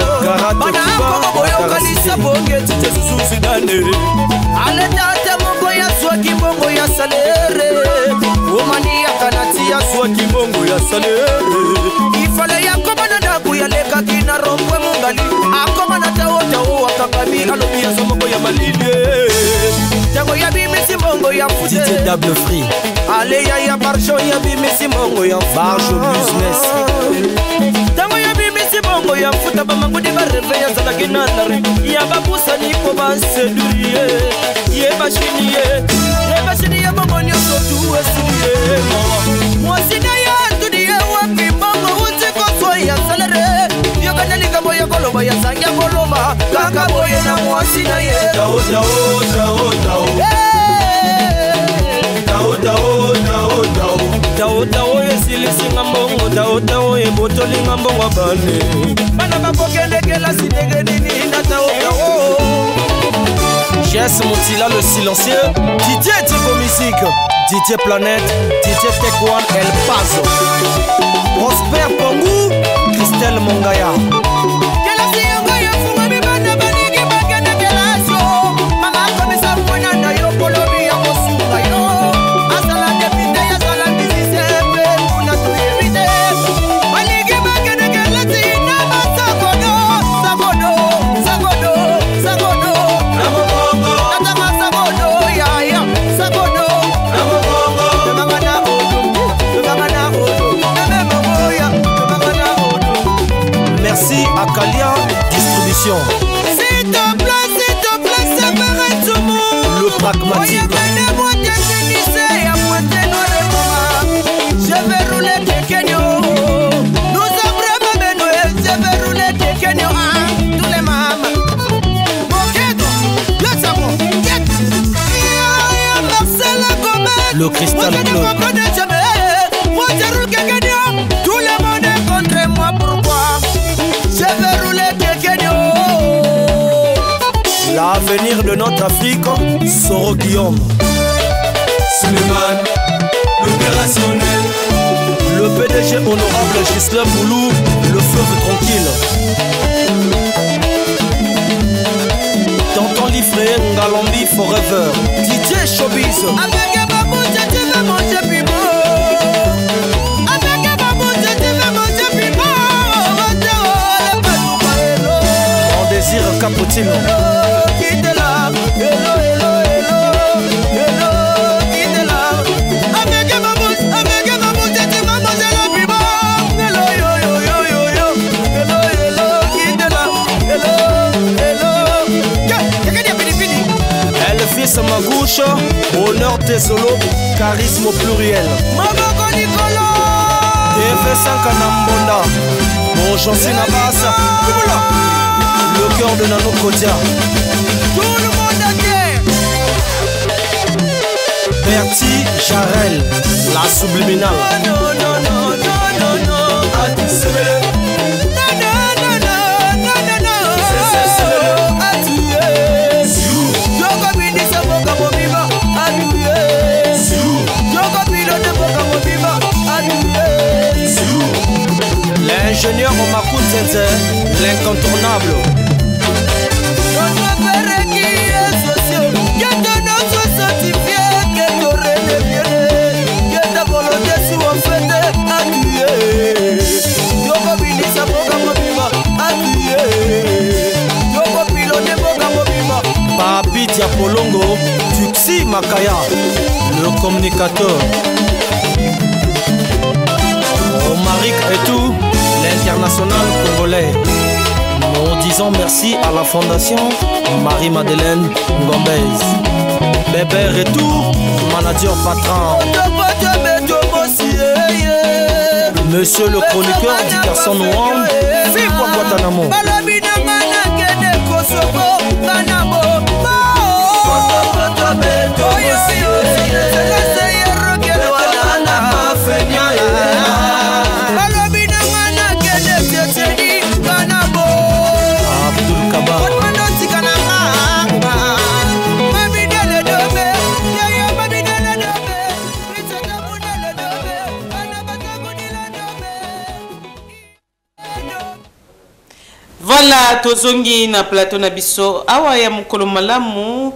bana ko boyo kalisa bonge tete susu dane ale tata mongo ya swaki bongo ya salere omani ya kanati ya swaki bongo ya salere ifale ya komana na kuya leka kina rombwe mungali akoma na taota o akakami alobi ya somongo ya malile tango ya bimisi mongo ya fute DJ Double Free ale ya barjo ya bimisi mongo ya barjo business tango ya bimisi mongo ya futa ba mangudi ba reve ya zala kinandare ya babusa ni ko ba sedurie ye bashini ye mongo ni so tu esiye moi sina ya tudie wapi mongo uti ko so ya salare yo kanali kabo ya koloba ya sanga koloba kaka boye na moi sina ye Tao esilisinga mbongo tao ebotolinga mbongo bane bana bakokendekela sinenge nini na tao Jess Moutila le silencieux Didier Tico Musique Didier Planète Didier Tekwan El Paso Prosper Pongou Christelle Mongaya Le Cristal Club. Moi je roule Kekenio. Tout le monde est contre moi, pourquoi? Je vais rouler Kekenio. L'avenir de notre Afrique, Soro Guillaume. Suleiman, l'opérationnel. Le PDG honorable Gisela Boulou, le fleuve tranquille. Tonton Liffré, Ngalambi Forever. DJ Showbiz. Avec Babou, tu veux manger plus beau. Avec Babou, tu veux manger plus beau. Mon désir Caputino. Quitte là, hello, hello, hello, hello, quitte là. Avec Babou, tu veux manger le plus beau. Hello, yo, yo, yo, yo, yo. Hello, hello, quitte là. Hello, hello. Elvis Magouche, honneur Tesolo, charisme au pluriel. Maboko Nicolo. TV5 Nambonda, mon Jansi Nabassa. Le cœur de Nano Kodia. Tout le monde entier. Bertie Jarel, la subliminale. Non, non, non, non, non, non. Atisebe. Non, non, non, non, non, non, non. Atiye. Joko bini se boka mobiba. Atiye. Joko bilo de boka mobiba. Atiye. L'ingénieur Omakou Zenze, l'incontournable. Notre père qui est social, qui est notre certifié, qui est au renévier, qui est à volonté sous en fait à tuer. Yoko bini sa boka mobiba, à tuer. Yoko bilo de boka mobiba. Papi Diapolongo, Tuxi Makaya, le communicateur. Omaric et tout, l'international congolais. Nous disons merci à la fondation Marie-Madeleine Ngombez. Bébé Retour, manager patron. Monsieur le chroniqueur du garçon noir, vive Guantanamo. Abdul Kabar. Voilà, tozongi na plateau na biso awa ya mukolo malamu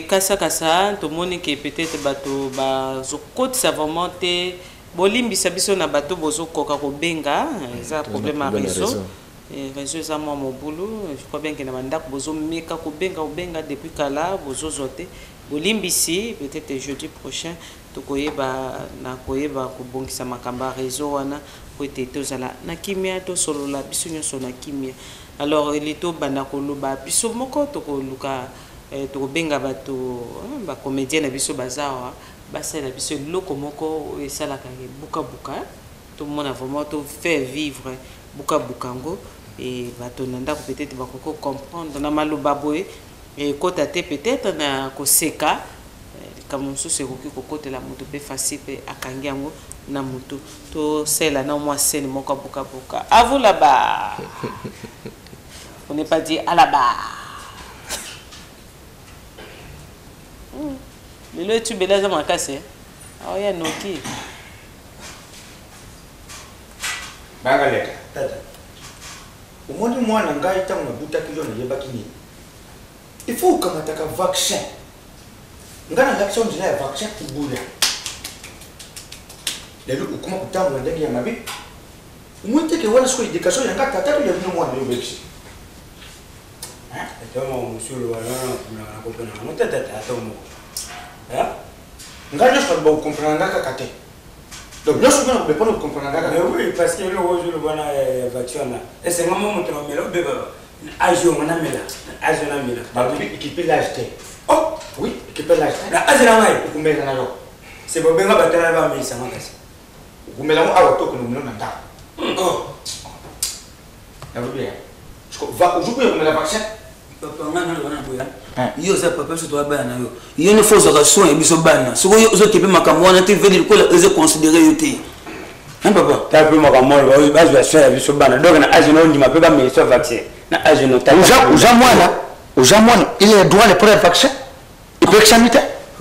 kasa kasa to monique peut-être bato ba zokotisa vraiment te bolimbisa biso na bato bozo koka ko benga ça problème à réseau réseau ça moi mon boulot je crois bien que na bandako bozo meka ko benga depuis kala bozo zote bolimbisi peut-être jeudi prochain to koyeba na koyeba ko bongisa makamba réseau wana ko tozala na kimia to solo la biso nyonso na kimia alors il est au banda ko loba biso moko to ko luka to benga bato ba comédien na biso bazawa basala biso loko moko esala ka buka buka tout le monde a vraiment to faire vivre buka bukango et bato nanda ko peut-être ba ko comprendre na maloba boye et kota te peut-être na ko seka comme ça c'est ko côté la moto pe facile pe akangi yango na moto to sela na moi scène moko buka buka à vous là-bas. On n'est pas dit à là-bas. Mais le tu beleza makase. Ah ya noki. Bangaleka tata. Umoni mwana ngai tangu na buta kilo na yeba kini. Il faut kamata ka vaccin. Ngana vaccin ndina vaccin kibula. Lelo ukuma kutamu ndenge ya mabi. Umwite ke wana siko education yanga tata to yabino mwana yo bekisi. Tomo musulu wala na kopena na tata tomo. Ngana je peux pas comprendre ngaka kate. Donc nous sommes pas nous comprendre ngaka. Oui parce que le jour le bana vaccin là. Et c'est maman mon trop melo bébé. Ajo mona mela. Ajo na mela. Ba équiper l'acheter. Oh oui, équiper l'acheter. La azela mai kumela na lo. C'est bon benga batala ba mi sama kasi. Kumela mo awa to ko no na nda. Oh. Na bien. Va aujourd'hui on met la vaccin. yo za papa so to bana yo yo ne faut ça soin biso bana so yo zo kepe makambo wana te veli ko les considérer yo te hein papa ta pe makambo yo ba zo soin biso bana donc na agino ndima pe ba me so vaccin na agino ta uja mwana il est droit le premier vaccin il peut examiner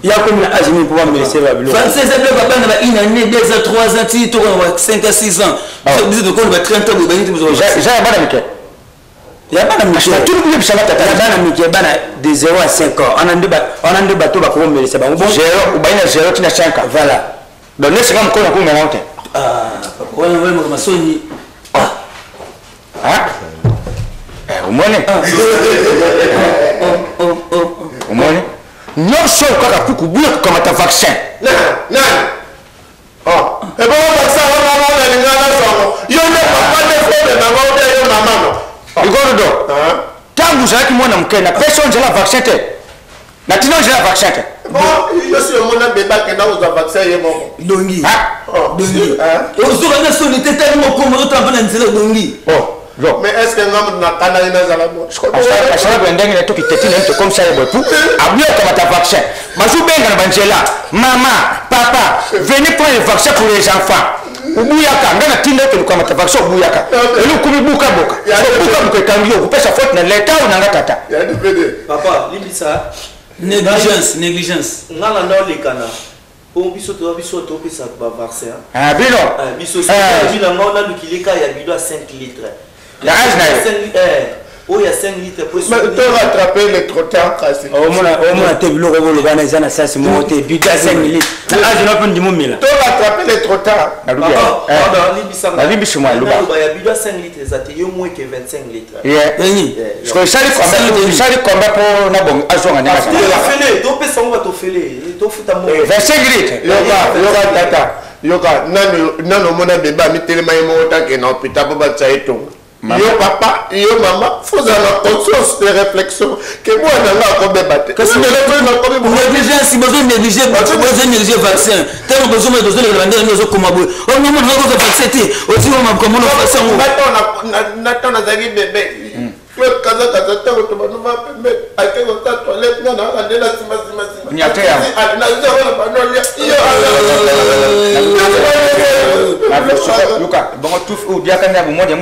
il y a comme na agino pour me laisser ba bilo français c'est le papa na une année 2 ans 3 ans ti to 5 à 6 ans so biso to ko ba 30 ans ba ni biso ja bana mike ya bana mike tout le monde sala tata bana mike bana de 0 à 5 ans on a deux bateaux ba ko me laisser ba bon 0 ou baina 0 tina 5 ans voilà donc laisse comme ko na ko mena hote on va me masoni umone umone nyonso kaka kukubuya kukamata vaccin ebe vaccin wana nalinga nazongo yo nde papa nde fode nango nde yo mamano igorodo tangu ozalaki mwana moke na pesa onzela vaccin te na tina onzela vaccin te yo si omona beba akenda kozwa vaccin ye moko dongi ozokanga soni te tali mokombo otampa na nzela dongi mais est-ce que ngam nakana ina zala mo asala bendenge na toki tetine nto comme ça yebopu abuya kama ta vaccin mazu benga na banjela mama papa venez prendre le vaccin pour les enfants ubuyaka ngana tinda ke kama ta vaccin ubuyaka elu kumi buka buka kambio kupesa faute na leta unanga tata ya dipede papa libisa négligence ngala ndo lekana pour biso to pesa ba vaccin bilo biso bila ngona lukileka ya bido 5 litres. La âge il y a 5 litres pour se rattraper les trotteurs cassés. Au moins, tu veux le gagner, ça c'est mon thé, puis 5 litres. La âge n'a pas de mille. Tu rattraper les trotteurs. La Libye, c'est moi. Il y a bido 5 litres, ça y a moins que 25 litres. Je crois que ça les combat pour na bon azon na tu vas faire donc ça on va te faire donc faut ta 25 litres. Yoga tata. Yoga nano mona beba mi telema yemo otake na hôpital pour batsa eto. Yo papa, yo maman, faut avoir conscience de réflexion que moi on a comme bébé. Que si vous négligez si besoin négliger vaccin. Tellement besoin de doser les vendeurs nous comme abou. On nous montre le vaccin ti. Aussi on m'a comme on fait ça. Nathan a zagi bébé. Kaza tango to banu va permettre à que on ta toilette na na de la sima. Nyate ya. Na zero na banu yo. Luka, bon tout ou bien quand il y a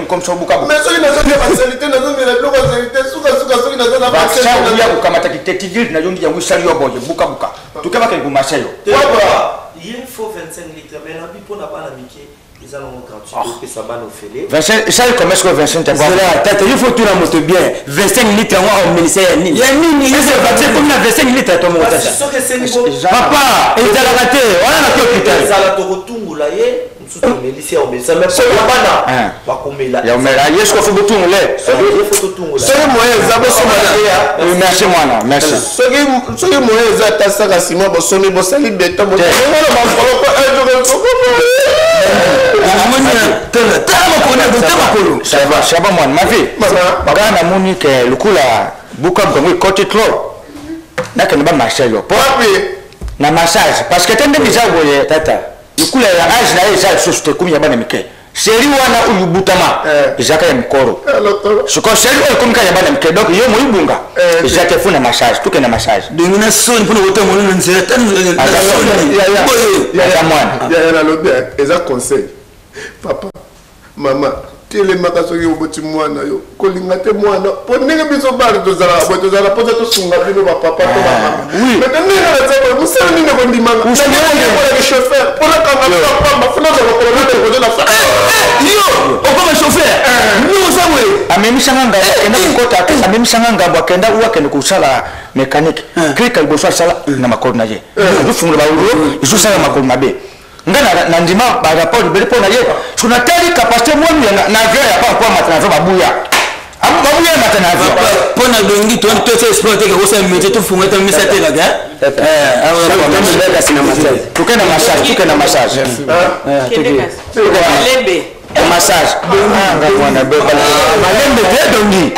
comme ça buka. Mais ça il a pas facilité na zone la bloko facilité suka so ina zona ba ça il y a kama takiteti na yongi yangu sali yo boye buka. Tukema ke kumashayo. Il faut 25 litres mais la bipo n'a pas la miquée. Ils allons gratuit et ça va nous faire. Vincent, ça comment est-ce que Vincent t'a pas? Il faut tout la moto bien. 25 litres on ministère ni. Il y a ni c'est pas comme la 25 litres ton montage. C'est sûr que c'est niveau. Papa, il t'a raté. On a la hôpital. Ça la to retungu yé. Mais lycée on met ça même pas bana. Ba komela. Ya omela yesu ko fubutu ngule. Il faut tungu la. C'est moi zabo soma ya. Merci mwana, merci. Soki moi za tasaka sima bo somi bo sali beto bo. Ngolo ba ko ça va moi ma vie bana monique lukula buka bongo côté trop na que ba marcher yo na massage parce que tende déjà boye tata lukula ya âge na eza soste comme ya bana mike seri wana uyubutama izaka ya mkoro siko seri comme ka ya bana mike donc yo mo ibunga izaka funa massage tuke na massage dingina soni pour wote mo na nzela tan ya la lobe eza conseil papa mama telemaka soki oboti mwana yo kolinga te mwana po ndenge biso bana tozala mposa tosunga bino bapapa to bamama mete ndenge nazaa mosala nini kondimanga naolaki chauffeur mpona kanga pamba funa zalakolonatekoze na yo okoma chauffeur niosamwe amemisanga ngambo akenda kokota te amemisanga ngambo akenda uakende kusala mécanique klika liboso asala na makolo na ye azofungula bauro izosala makolo mabe ngana na ndima ba rapport de bele pona ye tuna teli capacité mwanu na avion ya pa kwa matana babuya babuya matana avion pona dongi to to exploiter que vous avez métier tout funga ta misa te laga tukena massage Lembe massage ngana beba malembe te dongi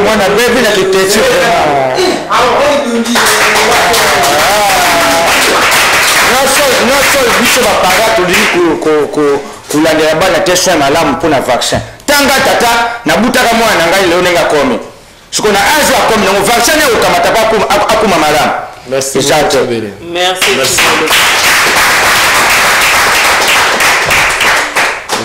mwana bebe na kiteti non biso bapara tolingi kolandela bana te soin malamu mpona vaccin tanga tata na butaka mwana ngai leo nenga komi siko na age akomi na vaccin ne okamata pa akuma malamu. Merci. Merci.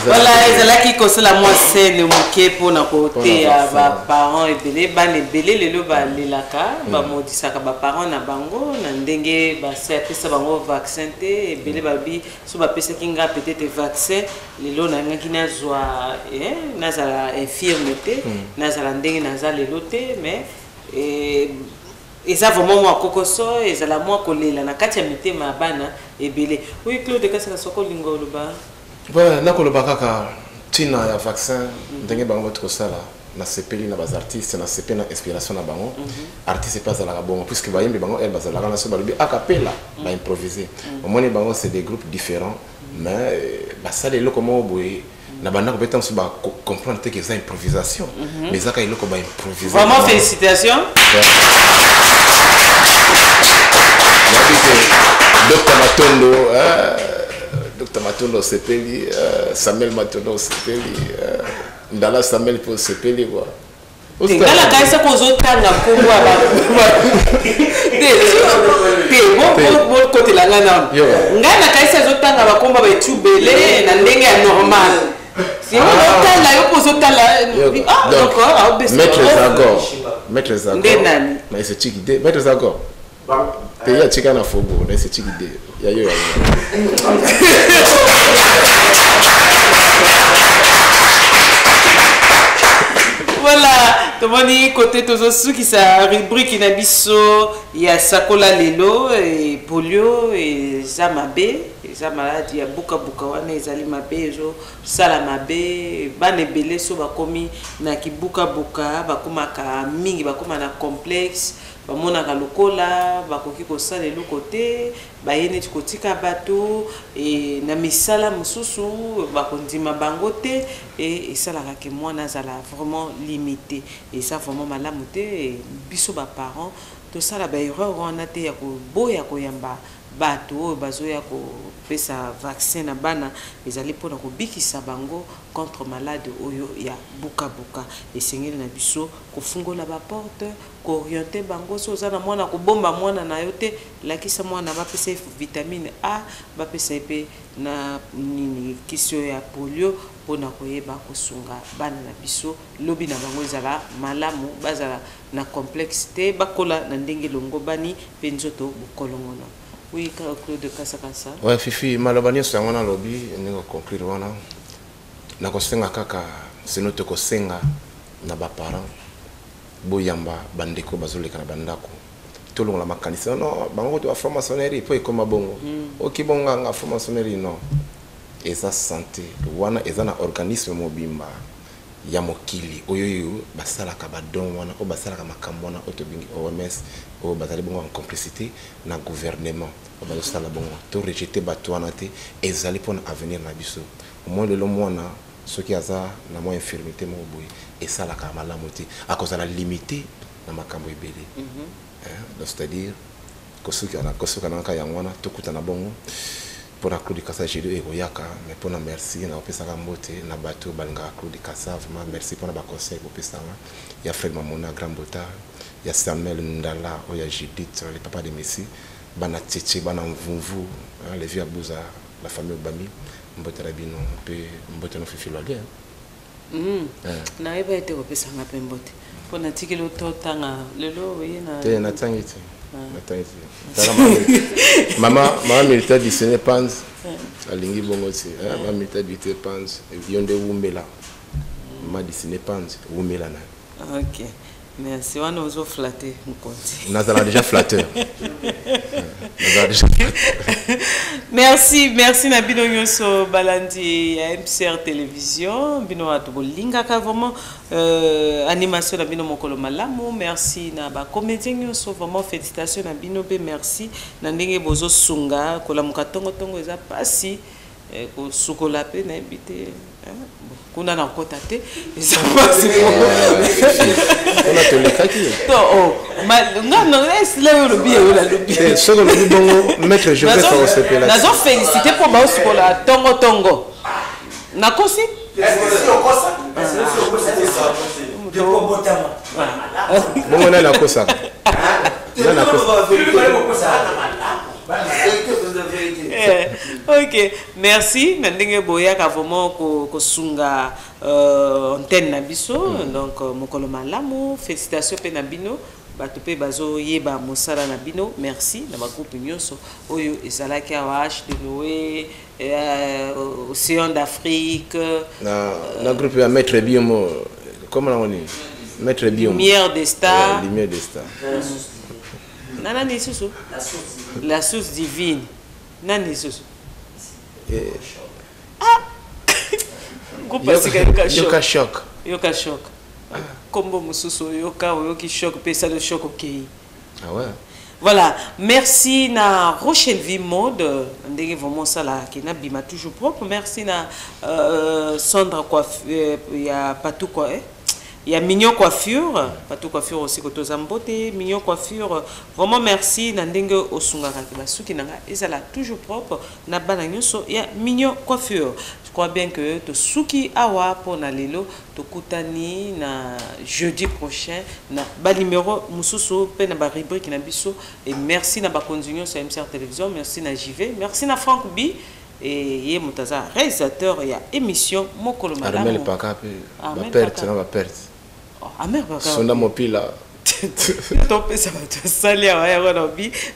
Voilà, ezalaki kosala mwa scène moke mpona koteya baparent ebele bana ebele lelo balelaka bamodisaka baparent na bango na ndenge basi apesa bango vaccin te ebele babi so bapesaki nga peut-être vaccin lelo nangaki nazwa nazala infirme te nazala ndenge naza lelo te mais eza vraiment mwa kokoso ezala mwa kolela na kati ya mitema ya bana ebele. Oui, Claude Kasaka soko lingo oloba. Ouais, nakoloba kaka tina ya vaccin ndenge bango tukosala na sepeli na bas artistes na sepeli na inspiration na bango artiste pas la bongo puisque bayembi bango elle bazala na so balobi a cappella ba improviser omoni bango c'est des groupes différents mais basala eloko mo boye na banda ko betam so ba comprendre que c'est improvisation mais ça ka eloko ba improviser. Vraiment félicitations. Dr Matondo Dr Matondo Sepeli, Samuel Matondo Sepeli, Ndala Samuel pour Sepeli quoi. Ngala kaisa kozo tanga kombo aba. Bon côté la ngana. Ngala kaisa zo tanga ba kombo ba tubele na ndenge ya normal. Si on tanga yo kozo tala ah d'accord, Maître Zagor. Mais c'est Chikide, Maître Zagor. Pays à Chikana Fogo, mais c'est Chikide. Ya. Voilà, tomoni côté tozosu qui sa rubrique na biso ya sakola lelo et polio et zamabe, eza maladie ya buka wana ezali mabe zo sala mabe bane belé so bakomi na kibuka bakomaka mingi bakoma na complexe bamonaka lokola bakoki kosala eloko te bayene tikotika bato e na misala mosusu bakondima bango te e esalaka ke mwana azala vraiment limité et ça vraiment malamu te biso baparent tosala baerreur wana te ya koboya koyamba bato oyo bazoya kopesa vaccin na bana ezali mpona kobikisa bango contre malade oyo ya buka esengeli na biso kofungola baporte kooriente bango so oza na mwana kobomba mwana na yo te lakisa mwana bapesa vitamine A bapesa pe na nini kisio ya polio mpona koyeba kosunga bana na biso lobi na bango ezala malamu bazala na complexité bakola na ndenge longo bani pe nzoto bokolongono. Oui, Claude Kasakasa. Ouais, Fifi, malobani so ngona lobby ningo conclure wana. Na kosenga kaka sino to kosenga na ba parents boyamba bandeko bazoleka na bandako. Tolongola makanisa no bango to franc-maçonnerie po ekoma bongo. Okibonga nga franc-maçonnerie non. Eza santé wana eza na organisme mobimba ya mokili oyoyo basalaka badon wana o basalaka makambo wana otobingi OMS o bazali bongo en complicité na gouvernement o bazosala bongo to rejeter bato wana te ezali pona avenir na biso mo lelo mwana soki aza na mo infirmité mo boye esalaka malamu te akozala limité na makambo ebele c'est-à-dire kosuka na ka yangwana tokutana bongo pour la Claude Kassa Gédo et Royaka, mais pour la merci, na opesa kambote, na bateau balanga Claude Kassa, vraiment merci pour la conseil pour opesa. Il y a Fred Mamona Grand Bota, il y a Samuel Ndala, il y a Judith, les papas de Messi, bana Tchétché, bana Mvumvu, les vieux Abouza, la famille Obami, mbote rabino, peu mbote no fifi lolé. Na eba été opesa ngape mbote. Pour na tiki lo totanga, lelo oui na. Te na tangiti. Maman militaire du Sénépans, alingi bongo si, maman militaire du Sénépans, yonde Wumbela, maman du Sénépans, Wumbela na. Ok, merci. On nous a flatté, mon compte. On a déjà flatteur. Merci Nabino Nyoso Balandi à MCR Télévision, Bino Atobolinga vraiment animation Nabino Mokolo Malamu, merci na ba comédien Nyoso vraiment félicitations Nabino be merci na ndenge bozo sunga kola mukatongo tongo eza pasi ko sukola pe na ebité kuna na kota te eza pasi on a tenu kaki to oh non est là le bien la lobby c'est le bongo maître Joseph au CPLA nazo féliciter pour ba sukola tongo na kosi Ok, merci. Nandenge boya ka vraiment ko sunga antenne na biso donc mokolo malamu félicitations pe na bino bato pe bazo yeba mosala na bino merci na ba groupe nyonso oyo ezalaki awa de Noé Océan d'Afrique na groupe ya Maître Biomo comment on dit Maître Biomo Lumière des Stars Lumière des Stars nana ni susu la source divine nani susu yoka choc yoka choc kombo mususu yoka oyoki choc pesa le choc okei ah ouais voilà merci na Rochelle Vie Mode ndenge vraiment ça là qui na bima toujours propre merci na Sandra coiffure ya Patou quoi il y a Mignon Coiffure, Patou Coiffure aussi que tous amboté, Mignon Coiffure, vraiment merci Nandenge Osungara qui basuki nanga ezala toujours propre na bananyoso il y a Mignon Coiffure. Je crois bien que to suki awa pour na lelo to kutani na jeudi prochain na ba numéro mususu pe na ba rubrique na biso et merci na ba continuer sur MCR Télévision, merci na JV, merci na Franck B et yé mutaza réalisateur il y a émission Mokolo Malamu. Armel Paka pe ba perte na ba perte. Amer Paka. Sonda mopila. Topé ça va te salir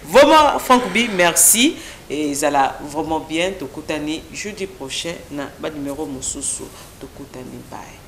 vraiment Franck B merci et ça là vraiment bien to kutani jeudi prochain na ba numéro mususu to kutani bye.